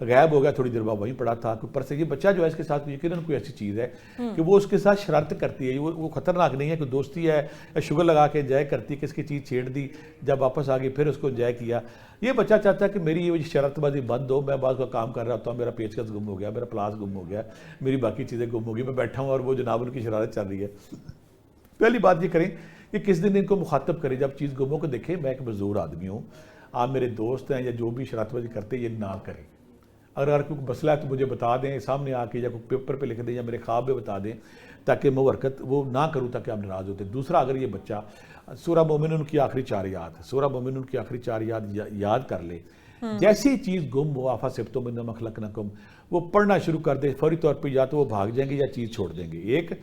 غائب ہو گیا، تھوڑی دیر بعد وہیں پڑا تھا پرس. یہ بچہ جو ہے اس کے ساتھ یقیناً کوئی ایسی چیز ہے کہ وہ اس کے ساتھ شرارت کرتی ہے. وہ خطرناک نہیں ہے، کوئی دوستی ہے یا شوگر لگا کے انجوائے کرتی ہے کہ اس کی چیز چھیڑ دی، جب واپس آ گئی پھر اس کو انجوائے کیا. یہ بچہ چاہتا ہے کہ میری یہ شرارت بازی بند ہو. میں بعض کا کام کر رہا ہوتا ہوں، میرا پیچکس گم ہو گیا، میرا پلاس گم ہو گیا، میری باقی چیزیں گم ہو گئی، میں بیٹھا ہوں اور وہ جناب ان کی شرارت چل رہی ہے. پہلی بات یہ کریں کہ کس دن ان کو مخاطب کریں جب چیز گموں کو دیکھیں. میں ایک مزدور آدمی ہوں، آپ میرے دوست ہیں یا جو بھی شرارت بازی کرتے ہیں یہ نہ کریں. اگر کوئی مسئلہ ہے تو مجھے بتا دیں سامنے آ کے، یا کوئی پیپر پہ لکھ دیں یا میرے خواب میں بتا دیں تاکہ میں وہ حرکت وہ نہ کروں تاکہ آپ ناراض ہوتے. دوسرا، اگر یہ بچہ سورہ مومنون کی آخری 4 یاد یاد کر لے، جیسی چیز گم ہو آفاسبتم انما خلقناکم، وہ پڑھنا شروع کر دے فوری طور پہ، یا تو وہ بھاگ جائیں گے یا چیز چھوڑ دیں گے. ایک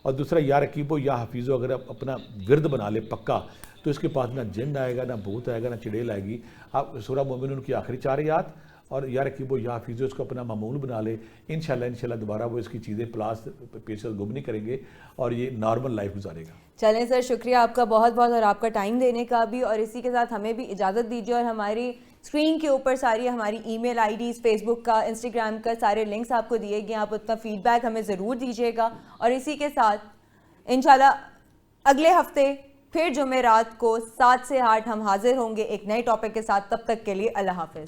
اور دوسرا یا رقیبو یا حفیظو، اگر اپنا ورد بنا لے پکا تو اس کے پاس نہ جن آئے گا، نہ بھوت آئے گا، نہ چڑیل آئے گی. آپ سورہ مومنون کی آخری 4 یاد اور یا رقیبو یا حفیظو اس کو اپنا معمول بنا لے. انشاءاللہ دوبارہ وہ اس کی چیزیں پلاس پیچز گم نہیں کریں گے اور یہ نارمل لائف گزارے گا. چلیں سر، شکریہ آپ کا بہت بہت، اور آپ کا ٹائم دینے کا بھی. اور اسی کے ساتھ ہمیں بھی اجازت دیجیے، اور ہماری اسکرین کے اوپر ساری ہماری ای میل آئی ڈیز، فیس بک کا، انسٹاگرام کا سارے لنکس آپ کو دیے گئے. آپ اپنا فیڈ بیک ہمیں ضرور دیجیے گا. اور اسی کے ساتھ انشاءاللہ اگلے ہفتے پھر جمعرات کو 7 سے 8 ہم حاضر ہوں گے ایک نئے ٹاپک کے ساتھ. تب تک کے لیے اللہ حافظ.